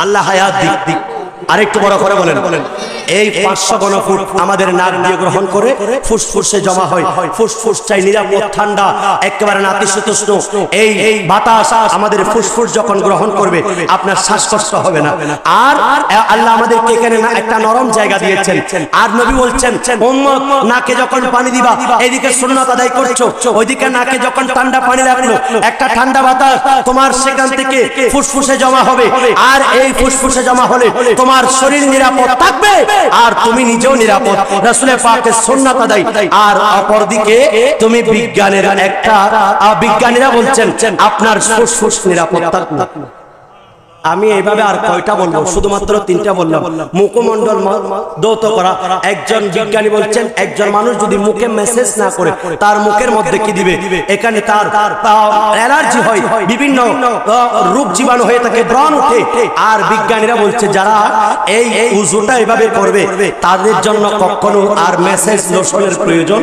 আল্লাহ হায়াত দিক। আরেকটু বড় করে বলেন। এই 500 ঘনফুট আমাদের নাক দিয়ে গ্রহণ করে ফুসফুসে জমা হয়। ফুসফুস চাই নিরাপদ, ঠান্ডা, একেবারে নাতিশীতোষ্ণ। এই বাতাস আমাদের ফুসফুস যখন গ্রহণ করবে আপনার শ্বাসকষ্ট হবে না। আর আল্লাহ আমাদেরকে এখানে একটা নরম জায়গা দিয়েছেন। আর নবী বলছেন উম্মত নাকে যখন পানি দিবা, এইদিকে সুন্নাত আদায় করছো, ওইদিকে নাকে যখন ঠান্ডা পানি লাগলো, একটা ঠান্ডা বাতাস তোমার সেখান থেকে ফুসফুসে জমা হবে। আর এই ফুসফুসে জমা হলে তোমার শরীর নিরাপদ থাকবে আর তুমি নিজেও নিরাপদ, রাসূল পাকের সুন্নাত আদায়। আর অপরদিকে তুমি বিজ্ঞানীরা বলছেন আপনার ফুসফুস নিরাপদ থাকবে। আমি এইভাবে আর কয়টা বলবো, শুধুমাত্র 3টা বললাম। মুখমণ্ডল ধৌত করা, একজন বিজ্ঞানী বলছেন একজন মানুষ যদি মুখে মেসেজ না করে তার মুখের মধ্যে কি দিবে, এখানে তার অ্যালার্জি হয়, বিভিন্ন রোগ জীবাণু হয়ে থাকে, ব্রণ ওঠে। আর বিজ্ঞানীরা বলছে যারা এই উযুটা এভাবে করবে তাদের জন্য কখনো আর মেসেজ লোশনের প্রয়োজন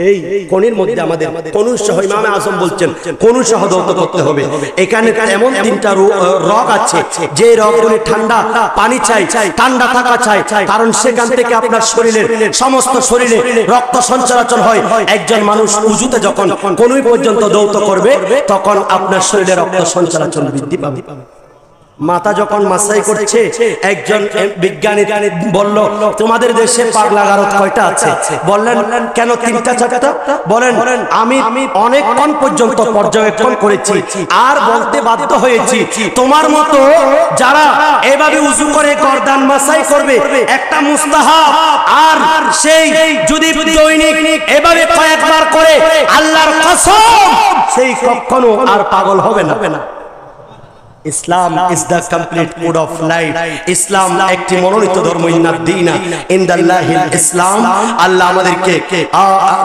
এই কোণের মধ্যে আমাদের কোনুর সহ ইমামে আজম বলছেন কোনুর সহ দৌত করতে হবে। এখানে এমন তিনটা রগ আছে যে রগগুলি ঠান্ডা পানি চাই, ঠান্ডা থাকা চাই, কারণ সেখান থেকে আপনার শরীরের সমস্ত শরীরে রক্ত সঞ্চালন হয়। একজন মানুষ উজুতে যখন কোনুই পর্যন্ত দৌত করবে তখন আপনার শরীরে রক্ত সঞ্চালন বৃদ্ধি পাবে। মাথা যখন মাসাই করছে একজন বিজ্ঞানী বলল তোমাদের দেশে পাগলা গারদ কয়টা আছে? বললেন কেন তিনটা চারটা? বলেন আমি অনেকক্ষণ পর্যন্ত পর্যবেক্ষণ করেছি আর বলতে বাধ্য হয়েছি তোমার মতো যারা এভাবে উজু করে গর্দান মাসাই করবে একটা মুস্তাহাব, আর সেই যদি দৈনিক এভাবে কয়েকবার করে আল্লাহর কসম সেই কখনো আর পাগল হবে না। Islam is the complete code of life. ইসলাম একটি মনোনীত ধর্ম, ইন্নাদ দীনা ইনদাল্লাহিল ইসলাম। আল্লাহ আমাদেরকে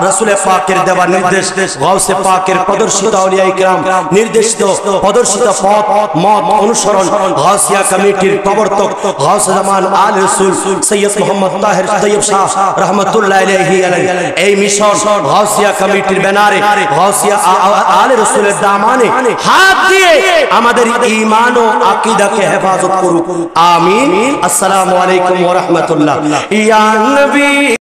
রাসূল পাকের দেওয়া নির্দেশ, গাউসে পাকের প্রদর্শিত আউলিয়া ইকরাম নির্দেশিত প্রদর্শিত পথ মত অনুসরণ, গাউসিয়া কমিটির প্রবর্তক গাউসে জামান আলে রাসূল সৈয়দ মুহাম্মদ তাহের তৈয়ব শাহ রাহমাতুল্লাহ আলাইহি এই মিশন গাউসিয়া কমিটির ব্যানারে গাউসিয়া আলে রাসূলের দামানে হাত দিয়ে আমাদের ईमान और अकीदा के हिफाजत करूं। आमीन। अस्सलामु अलैकुम व रहमतुल्लाह। या नबी